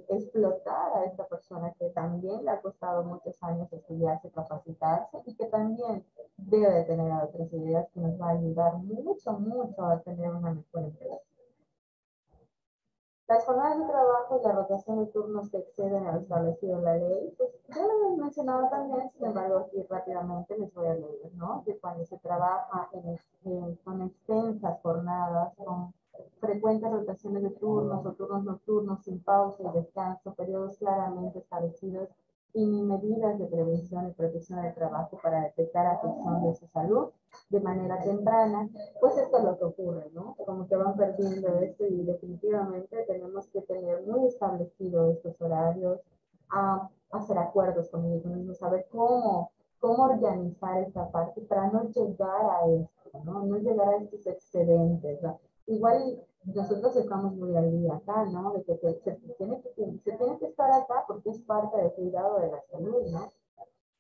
explotar a esta persona que también le ha costado muchos años estudiarse, capacitarse y que también debe de tener otras ideas que nos va a ayudar mucho a tener una mejor empresa. Las jornadas de trabajo y la rotación de turnos que exceden a lo establecido en la ley, pues ya lo había mencionado también, sin embargo, aquí rápidamente les voy a leer, ¿no? Que cuando se trabaja con extensas jornadas, con frecuentes rotaciones de turnos o turnos nocturnos sin pausa y descanso, periodos claramente establecidos y medidas de prevención y protección del trabajo para detectar afección de su salud de manera temprana, pues esto es lo que ocurre, ¿no? Como que van perdiendo esto y definitivamente tenemos que tener muy establecidos estos horarios, hacer acuerdos con ellos mismos, saber cómo organizar esta parte para no llegar a esto, ¿no? No llegar a estos excedentes, ¿no? Igual nosotros estamos muy al día acá, ¿no? De que se tiene que estar acá porque es parte del cuidado de la salud, ¿no?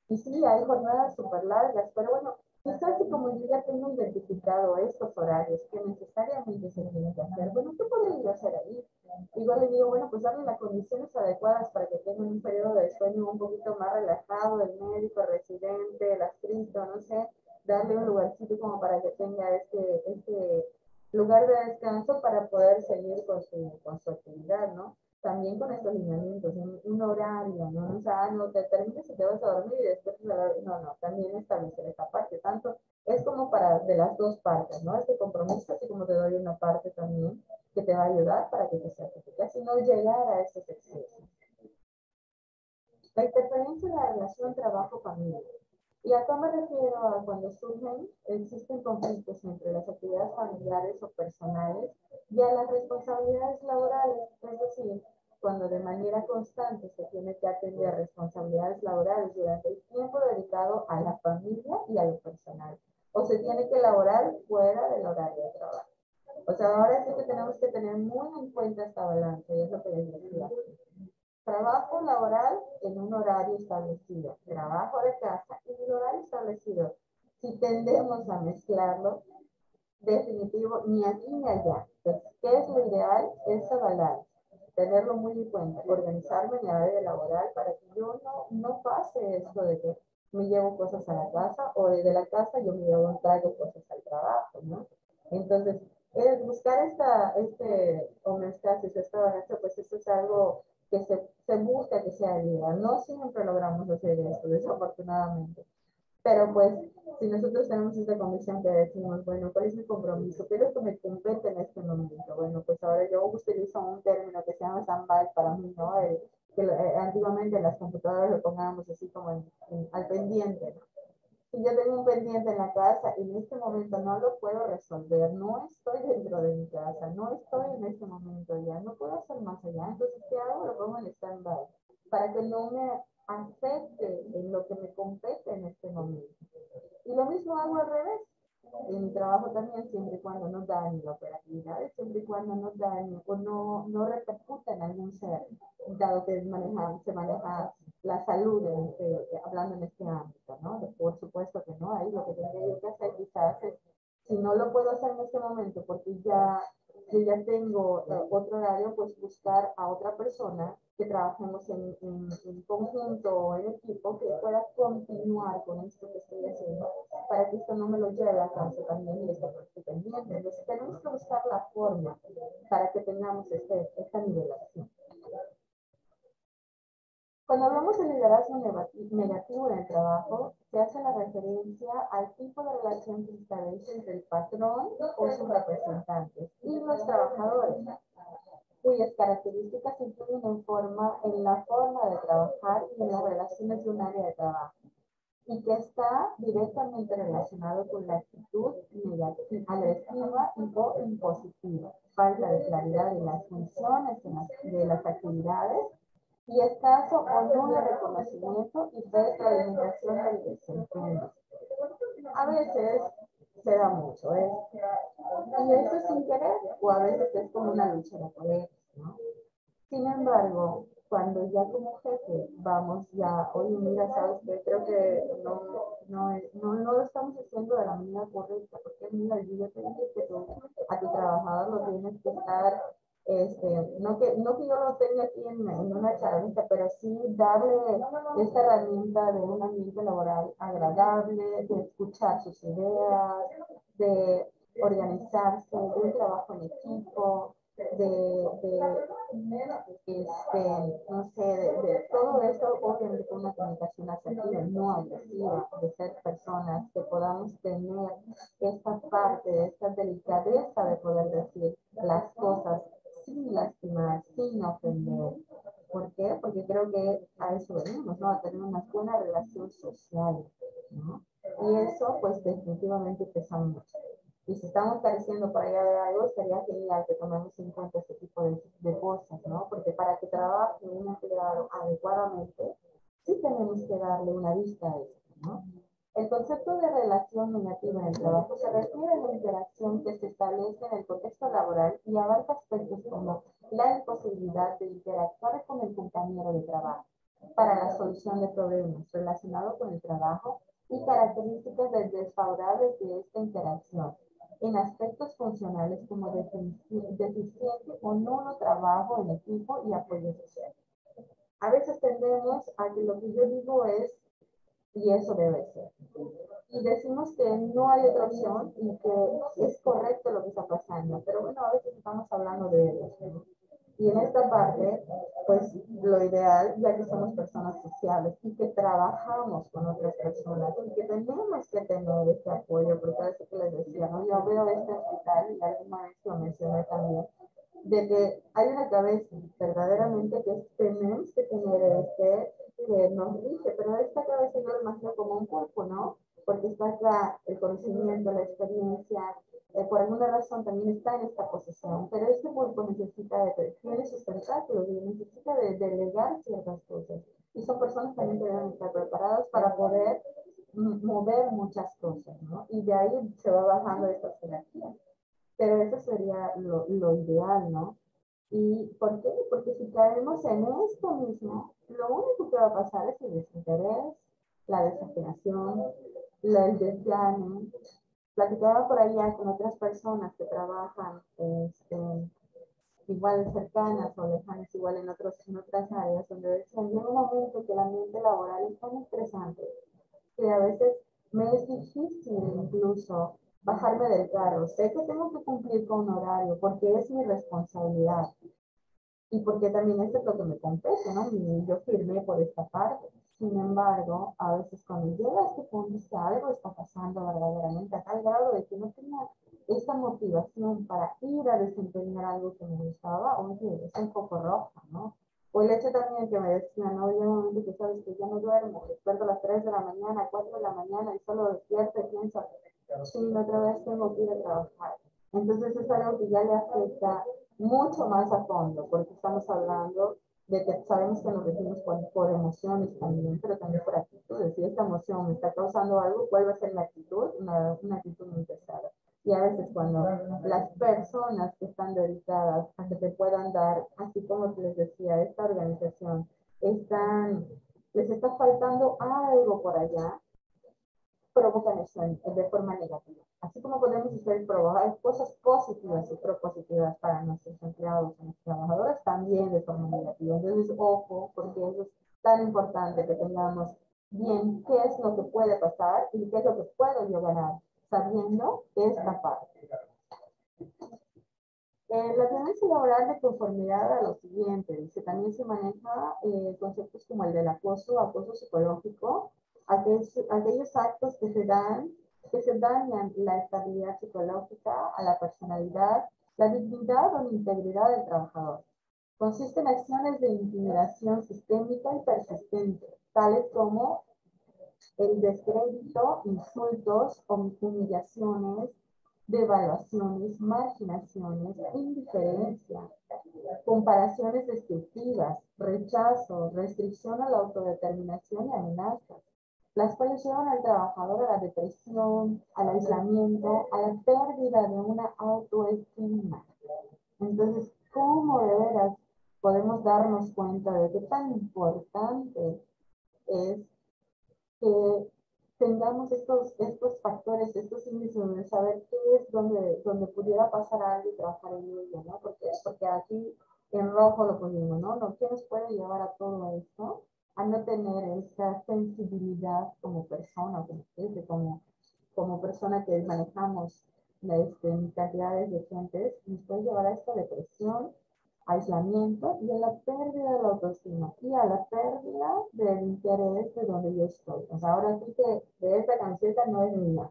Y sí, hay jornadas súper largas, pero bueno, quizás si como yo ya tengo identificado estos horarios que necesariamente se tienen que hacer, bueno, ¿qué podría yo hacer ahí? Igual le digo, bueno, pues darle las condiciones adecuadas para que tengan un periodo de sueño un poquito más relajado, el médico, el residente, el adscrito, no sé, darle un lugarcito como para que tenga este lugar de descanso para poder seguir con su actividad, ¿no? También con estos lineamientos, un horario, ¿no? O sea, no te termines y te vas a dormir y después, no, también establecer esta parte, tanto es como para de las dos partes, ¿no? Este compromiso, así como te doy una parte también que te va a ayudar para que te certifiques y no llegar a estos excesos. La interferencia en la relación trabajo-familia. Y acá me refiero a cuando existen conflictos entre las actividades familiares o personales y a las responsabilidades laborales, es decir, cuando de manera constante se tiene que atender responsabilidades laborales durante el tiempo dedicado a la familia y a lo personal, o se tiene que laborar fuera del horario de trabajo. O sea, ahora sí que tenemos que tener muy en cuenta esta balanza, y es lo que les decía. Trabajo laboral en un horario establecido, trabajo de casa en un horario establecido. Si tendemos a mezclarlo, definitivo, ni aquí ni allá. Entonces, ¿qué es lo ideal? Esa balance, tenerlo muy en cuenta, organizarme en el horario laboral para que yo no pase esto de que me llevo cosas a la casa o desde la casa yo me llevo traigo cosas al trabajo, ¿no? Entonces, buscar homeostasis, esta balanza, pues eso es algo que se busca que sea ideal. No siempre logramos hacer esto, desafortunadamente. Pero pues, si nosotros tenemos esta convicción que decimos, bueno, ¿cuál es mi compromiso? ¿Qué es lo que me compete en este momento? Bueno, pues ahora yo utilizo un término que se llama stand-by para mí, ¿no? Antiguamente en las computadoras lo pongábamos así como al pendiente, ¿no? Si yo tengo un pendiente en la casa y en este momento no lo puedo resolver, no estoy dentro de mi casa, no estoy en este momento ya, no puedo hacer más allá, entonces, ¿qué hago? Lo pongo en stand-by para que no me afecte en lo que me compete en este momento. Y lo mismo hago al revés. En mi trabajo también, siempre y cuando no dañe la operatividad, siempre y cuando no dañe o no repercuta en algún ser, dado que se maneja la salud, hablando en este ámbito, ¿no? Por supuesto que no, ahí lo que tendría yo que hacer quizás es, si no lo puedo hacer en este momento porque yo ya tengo otro horario, pues buscar a otra persona que trabajemos en conjunto o en equipo que pueda continuar con esto que estoy haciendo para que esto no me lo lleve a casa también y esté pendiente. Entonces tenemos que buscar la forma para que tengamos esta nivelación. Cuando hablamos de liderazgo negativo en el trabajo, se hace la referencia al tipo de relación que se establece entre el patrón o sus representantes y los trabajadores, cuyas características influyen en la forma de trabajar y en las relaciones de un área de trabajo, y que está directamente relacionado con la actitud negativa, agresiva o impositiva, falta de claridad en las funciones de las actividades y escaso o no de reconocimiento y retroalimentación del desempeño. A veces se da mucho, y eso es sin querer, o a veces es como una lucha de poder, ¿no? Sin embargo, cuando ya como jefe vamos ya, oye, mira, sabes que creo que no lo estamos haciendo de la manera correcta, porque mira, yo te dije que a tu trabajador lo tienes que estar, no que yo lo tenga aquí en una charlita, pero sí darle esta herramienta de un ambiente laboral agradable, de escuchar sus ideas, de organizarse, de un trabajo en equipo, no sé, de todo eso, obviamente una comunicación asertiva, no agresiva, de ser personas que podamos tener esta parte, esta delicadeza de poder decir las cosas sin lastimar, sin ofender. ¿Por qué? Porque creo que a eso venimos, ¿no? A tener una buena relación social, ¿no? Y eso, pues, definitivamente pesa mucho. Y si estamos careciendo para allá de algo, sería genial que tomemos en cuenta este tipo de cosas, ¿no? Porque para que trabaje un empleado adecuadamente, sí tenemos que darle una vista a esto, ¿no? El concepto de relación negativa en el trabajo se refiere a la interacción que se establece en el contexto laboral y abarca aspectos como la imposibilidad de interactuar con el compañero de trabajo para la solución de problemas relacionados con el trabajo y características desfavorables de esta interacción en aspectos funcionales como deficiente o nulo trabajo en equipo y apoyo social. A veces tendemos a que lo que yo digo es, y eso debe ser. Y decimos que no hay otra opción y que es correcto lo que está pasando. Pero bueno, a veces estamos hablando de ellos, ¿no? Y en esta parte, pues lo ideal, ya que somos personas sociales y que trabajamos con otras personas y que tenemos que tener este apoyo, porque a veces que les decía, ¿no? Yo veo este hospital y alguna vez lo mencioné también, de que hay una cabeza verdaderamente que tenemos que tener que nos rige, pero esta cabeza yo lo imagino como un cuerpo, ¿no? Porque está acá el conocimiento, la experiencia, por alguna razón también está en esta posición, pero este cuerpo necesita tiene sus tentáculos y necesita de delegar ciertas cosas. Y son personas también que deben estar preparadas para poder mover muchas cosas, ¿no? Y de ahí se va bajando esta jerarquía. Pero eso sería lo ideal, ¿no? ¿Y por qué? Porque si caemos en esto mismo, lo único que va a pasar es el desinterés, la desafinación, el desgane. Platicaba por allá con otras personas que trabajan igual cercanas o lejanas, igual en otras áreas, donde decían, llega un momento que el ambiente laboral es tan estresante que a veces me es difícil incluso bajarme del carro. Sé que tengo que cumplir con un horario porque es mi responsabilidad y porque también eso es lo que me compete, ¿no? Y yo firmé por esta parte. Sin embargo, a veces cuando llega a este punto, si algo está pasando verdaderamente a tal grado de que no tenía esta motivación para ir a desempeñar algo que me gustaba, oye, es un poco roja, ¿no? O el hecho también que me decían, no, llega un momento que sabes que ya no duermo, despierto a las 3 de la mañana, 4 de la mañana y solo despierto y pienso, sí, otra vez tengo que ir a trabajar. Entonces es algo que ya le afecta mucho más a fondo, porque estamos hablando de que sabemos que nos regimos por emociones también, pero también por actitudes. Si esta emoción me está causando algo, ¿cuál va a ser la actitud? Una actitud muy pesada. Y a veces cuando las personas que están dedicadas a que te puedan dar, así como les decía, esta organización, les está faltando algo por allá, provocan eso de forma negativa. Así como podemos hacer provocar cosas positivas y propositivas para nuestros empleados y nuestros trabajadores, también de forma negativa. Entonces, ojo, porque eso es tan importante que tengamos bien qué es lo que puede pasar y qué es lo que puedo yo ganar, sabiendo esta parte. La violencia laboral de conformidad a lo siguiente, dice, también se maneja conceptos como el del acoso psicológico, aquellos actos que se dañan la estabilidad psicológica, a la personalidad, la dignidad o la integridad del trabajador. Consiste en acciones de intimidación sistémica y persistente, tales como el descrédito, insultos, humillaciones, devaluaciones, marginaciones, indiferencia, comparaciones destructivas, rechazo, restricción a la autodeterminación y amenazas, las cuales llevan al trabajador a la depresión, al aislamiento, a la pérdida de una autoestima. Entonces, ¿cómo de veras podemos darnos cuenta de qué tan importante es que tengamos estos factores, estos índices de saber qué es donde pudiera pasar algo y trabajar en ello, ¿no? Porque aquí en rojo lo ponemos, ¿no? ¿Qué nos puede llevar a todo esto? A no tener esa sensibilidad como persona, como persona que manejamos cantidades de gentes, nos puede llevar a esta depresión, aislamiento y a la pérdida de la autoestima y a la pérdida del interés de donde yo estoy. O sea, ahora sí que de esta camiseta no es mía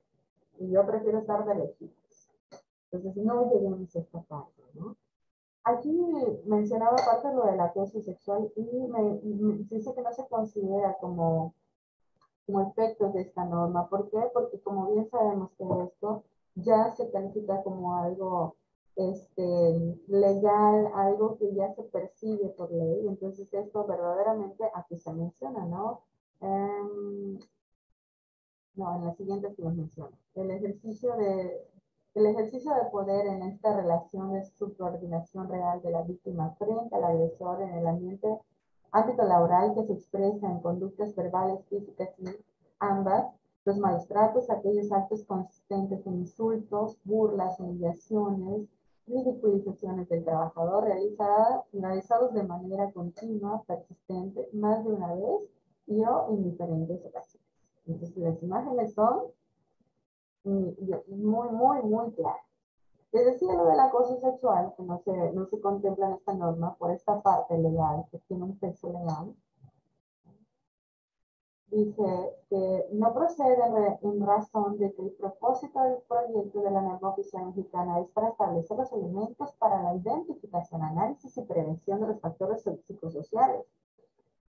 y yo prefiero estar de lejitos. Entonces no lleguemos a esta parte, ¿no? Aquí mencionaba aparte lo del acoso sexual y dice que no se considera como efectos de esta norma. ¿Por qué? Porque como bien sabemos que esto ya se califica como algo legal, algo que ya se percibe por ley. Entonces esto verdaderamente aquí se menciona, ¿no? No, en la siguiente sí lo menciona. El ejercicio de poder en esta relación de subordinación real de la víctima frente al agresor en el ámbito laboral que se expresa en conductas verbales, físicas y ambas, los malos tratos, aquellos actos consistentes en insultos, burlas, humillaciones, ridiculizaciones del trabajador realizados de manera continua, persistente, más de una vez y o en diferentes ocasiones. Entonces las imágenes son muy claras. Les decía lo del acoso sexual, que no se contempla en esta norma por esta parte legal, que tiene un peso legal. Dice que no procede en razón de que el propósito del proyecto de la norma oficial mexicana es para establecer los elementos para la identificación, análisis y prevención de los factores psicosociales,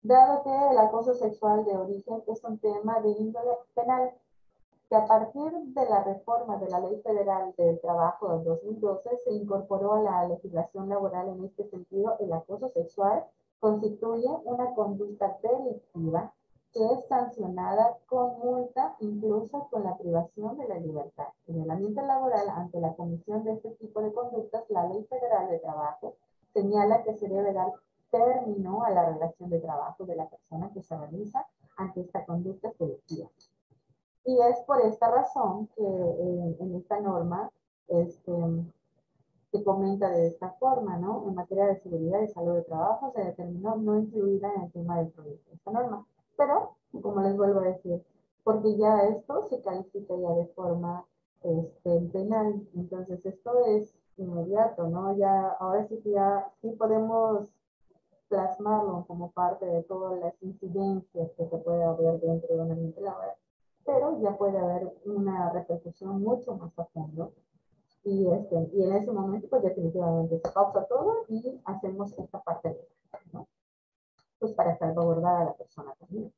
dado que el acoso sexual de origen es un tema de índole penal, que a partir de la reforma de la Ley Federal del Trabajo del 2012 se incorporó a la legislación laboral en este sentido. El acoso sexual constituye una conducta delictiva que es sancionada con multa, incluso con la privación de la libertad. En el ambiente laboral, ante la comisión de este tipo de conductas, la Ley Federal de Trabajo señala que se debe dar término a la relación de trabajo de la persona que se realiza ante esta conducta delictiva. Y es por esta razón que en esta norma se comenta de esta forma, ¿no? En materia de seguridad y salud de trabajo se determinó no incluida en el tema del proyecto esta norma. Pero, como les vuelvo a decir, porque ya esto se califica ya de forma penal, entonces esto es inmediato, ¿no? Ya, ahora sí que ya sí podemos plasmarlo como parte de todas las incidencias que se puede haber dentro de un ambiente laboral, pero ya puede haber una repercusión mucho más a fondo y en ese momento pues definitivamente se pausa todo y hacemos esta parte de ¿no? Pues para salvaguardar a la persona también.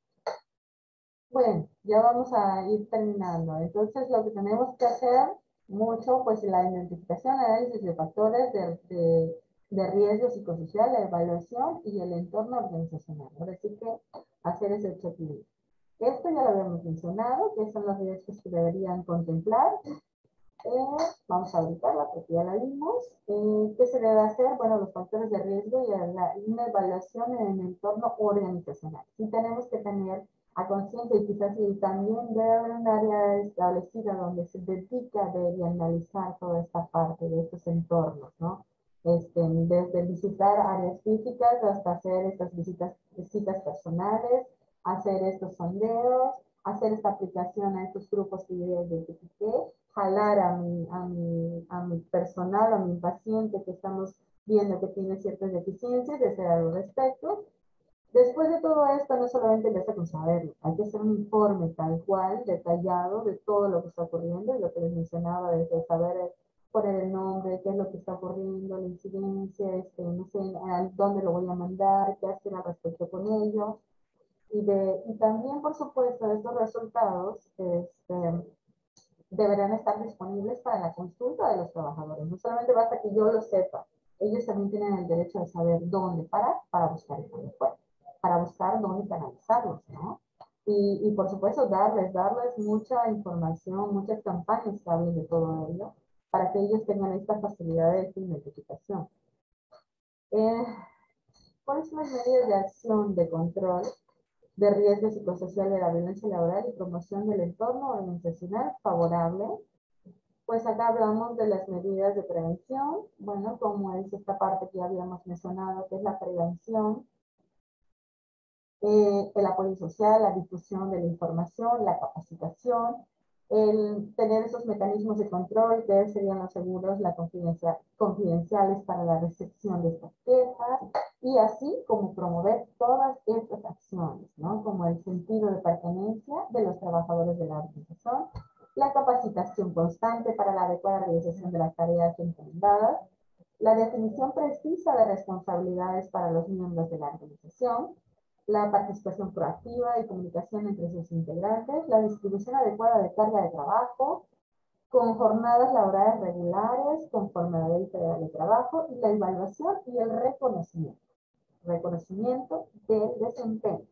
Bueno, ya vamos a ir terminando. Entonces lo que tenemos que hacer mucho pues la identificación, análisis de factores de riesgo psicosocial, la evaluación y el entorno organizacional. Ahora sí que hacer ese checklist. Esto ya lo habíamos mencionado, que son los riesgos que deberían contemplar. Vamos a ubicarla porque ya la vimos. ¿Qué se debe hacer? Bueno, los factores de riesgo y una evaluación en el entorno organizacional. Sí tenemos que tener a conciencia y quizás también debe haber un área establecida donde se dedica a analizar toda esta parte de estos entornos, ¿no? Desde visitar áreas físicas hasta hacer estas visitas personales, hacer estos sondeos, hacer esta aplicación a estos grupos que yo identifiqué, jalar a mi personal, a mi paciente que estamos viendo que tiene ciertas deficiencias, de hacer algo al respecto. Después de todo esto, no solamente basta con saberlo, hay que hacer un informe tal cual, detallado de todo lo que está ocurriendo y lo que les mencionaba, desde saber poner el nombre, qué es lo que está ocurriendo, la incidencia, no sé, a dónde lo voy a mandar, qué hacer al respecto con ello. Y también, por supuesto, estos resultados deberán estar disponibles para la consulta de los trabajadores. No solamente basta que yo lo sepa, ellos también tienen el derecho de saber dónde para buscar el fuerte, para buscar dónde canalizarlos, ¿no? Y por supuesto darles mucha información, muchas campañas que hablen de todo ello, para que ellos tengan esta facilidad de identificación. ¿Cuáles son las medidas de acción de control de riesgo psicosocial de la violencia laboral y promoción del entorno organizacional favorable? Pues acá hablamos de las medidas de prevención, bueno, como es esta parte que ya habíamos mencionado, que es la prevención, el apoyo social, la difusión de la información, la capacitación, el tener esos mecanismos de control que serían los seguros, la confidenciales para la recepción de estas quejas, y así como promover todas estas acciones, ¿no? Como el sentido de pertenencia de los trabajadores de la organización, la capacitación constante para la adecuada realización de las tareas encomendadas, la definición precisa de responsabilidades para los miembros de la organización, la participación proactiva y comunicación entre sus integrantes, la distribución adecuada de carga de trabajo, con jornadas laborales regulares, conforme a la Ley Federal de Trabajo, y la evaluación y el reconocimiento del desempeño.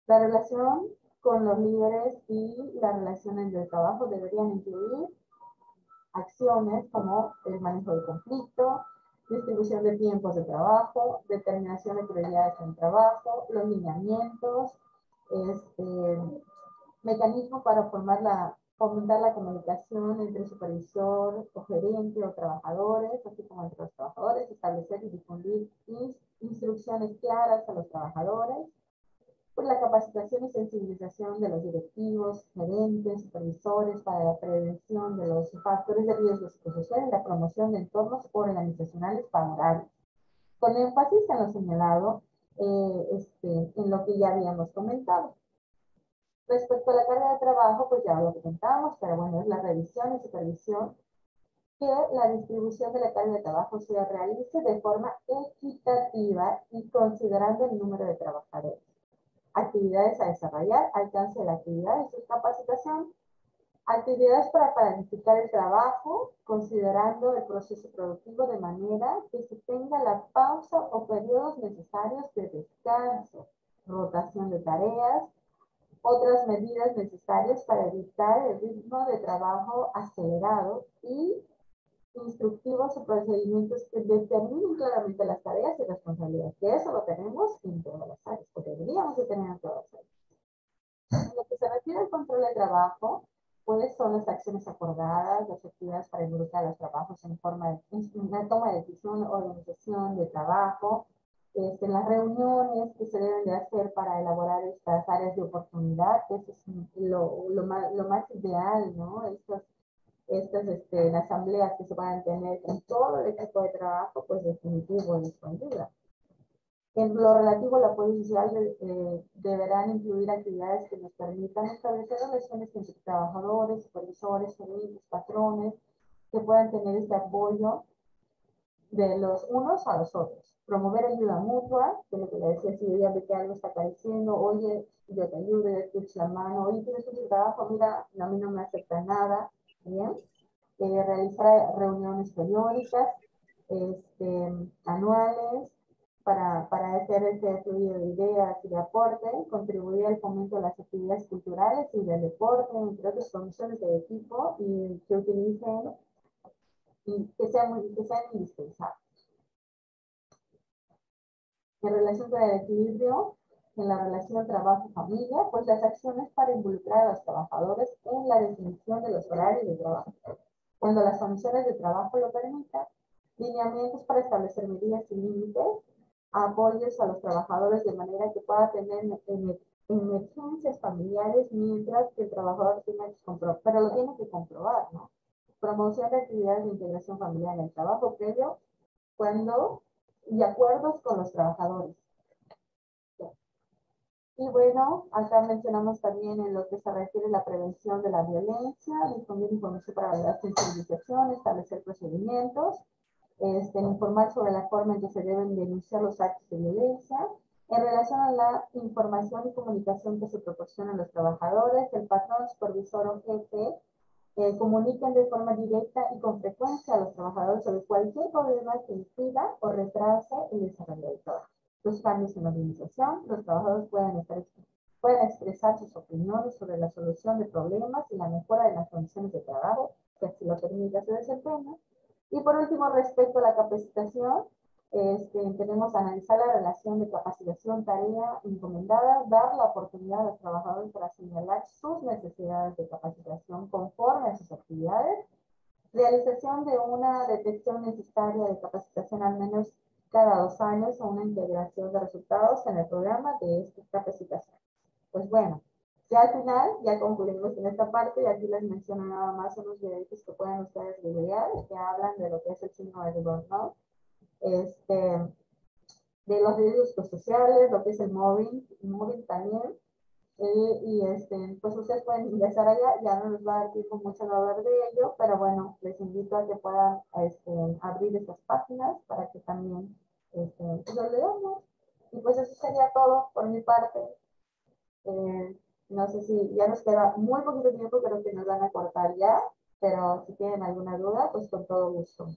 La relación con los líderes y las relaciones del trabajo deberían incluir acciones como el manejo del conflicto, distribución de tiempos de trabajo, determinación de prioridades en el trabajo, los lineamientos, mecanismos para fomentar la comunicación entre supervisor o gerente o trabajadores, así como entre los trabajadores, establecer y difundir instrucciones claras a los trabajadores, pues la capacitación y sensibilización de los directivos, gerentes, supervisores para la prevención de los factores de riesgo psicosocial y la promoción de entornos organizacionales favorables. Con énfasis en lo señalado, en lo que ya habíamos comentado. Respecto a la carga de trabajo, pues ya lo comentábamos, pero bueno, es la revisión y supervisión que la distribución de la carga de trabajo se realice de forma equitativa y considerando el número de trabajadores. Actividades a desarrollar, alcance de la actividad y su capacitación. Actividades para planificar el trabajo, considerando el proceso productivo de manera que se tenga la pausa o periodos necesarios de descanso, rotación de tareas, otras medidas necesarias para evitar el ritmo de trabajo acelerado y instructivos o procedimientos que determinen claramente las tareas y responsabilidades, que eso lo tenemos en todas las áreas, o deberíamos de tener en todas las áreas. En lo que se refiere al control del trabajo, pues son las acciones acordadas, las actividades para involucrar los trabajos en una toma de decisión, organización de trabajo, las reuniones que se deben de hacer para elaborar estas áreas de oportunidad, que eso es lo más ideal, ¿no? Estas asambleas que se van a tener con todo el equipo de trabajo, pues definitivo y sin duda. En lo relativo al apoyo social, deberán incluir actividades que nos permitan establecer relaciones entre trabajadores, supervisores, gerentes, patrones, que puedan tener este apoyo de los unos a los otros. Promover ayuda mutua, que es lo que le decía, si yo ya ve que algo está careciendo, oye, yo te ayudo, yo te echo la mano, oye, tienes un trabajo, mira, a mí no me acepta nada, ¿bien? Realizar reuniones periódicas, anuales, para hacer ese fluido de ideas y de aporte, contribuir al fomento de las actividades culturales y del deporte, entre otras comisiones de equipo, y que utilicen y que sean indispensables. En relación con el equilibrio en la relación trabajo-familia, pues las acciones para involucrar a los trabajadores en la definición de los horarios de trabajo, cuando las condiciones de trabajo lo permitan, lineamientos para establecer medidas y límites, apoyos a los trabajadores de manera que pueda tener emergencias familiares mientras que el trabajador tenga que comprobar, pero lo tiene que comprobar, ¿no? Promoción de actividades de integración familiar en el trabajo previo, y acuerdos con los trabajadores. Y bueno, acá mencionamos también en lo que se refiere a la prevención de la violencia, difundir información para la sensibilización, establecer procedimientos, informar sobre la forma en que se deben denunciar los actos de violencia. En relación a la información y comunicación que se proporciona a los trabajadores, el patrón, supervisor o jefe comuniquen de forma directa y con frecuencia a los trabajadores sobre cualquier problema que impida o retrase el desarrollo del trabajo. Los cambios en la organización, los trabajadores pueden expresar sus opiniones sobre la solución de problemas y la mejora de las condiciones de trabajo, que así lo permita su desempeño. Y por último, respecto a la capacitación, tenemos que analizar la relación de capacitación, tarea encomendada, dar la oportunidad a los trabajadores para señalar sus necesidades de capacitación conforme a sus actividades, realización de una detección necesaria de capacitación al menos cada 2 años o una integración de resultados en el programa de esta capacitación. Pues bueno, Ya al final, ya concluimos en esta parte y aquí les menciono nada más unos videitos que pueden ustedes googlear que hablan de lo que es el signo de burnout, de los riesgos sociales, lo que es el mobbing también. Pues ustedes pueden ingresar allá, ya no les va a dar tiempo mucho de hablar de ello, pero bueno, les invito a que puedan abrir estas páginas para que también pues lo leamos. Y pues eso sería todo por mi parte. No sé si ya nos queda muy poquito tiempo, creo que nos van a cortar ya, pero si tienen alguna duda, pues con todo gusto.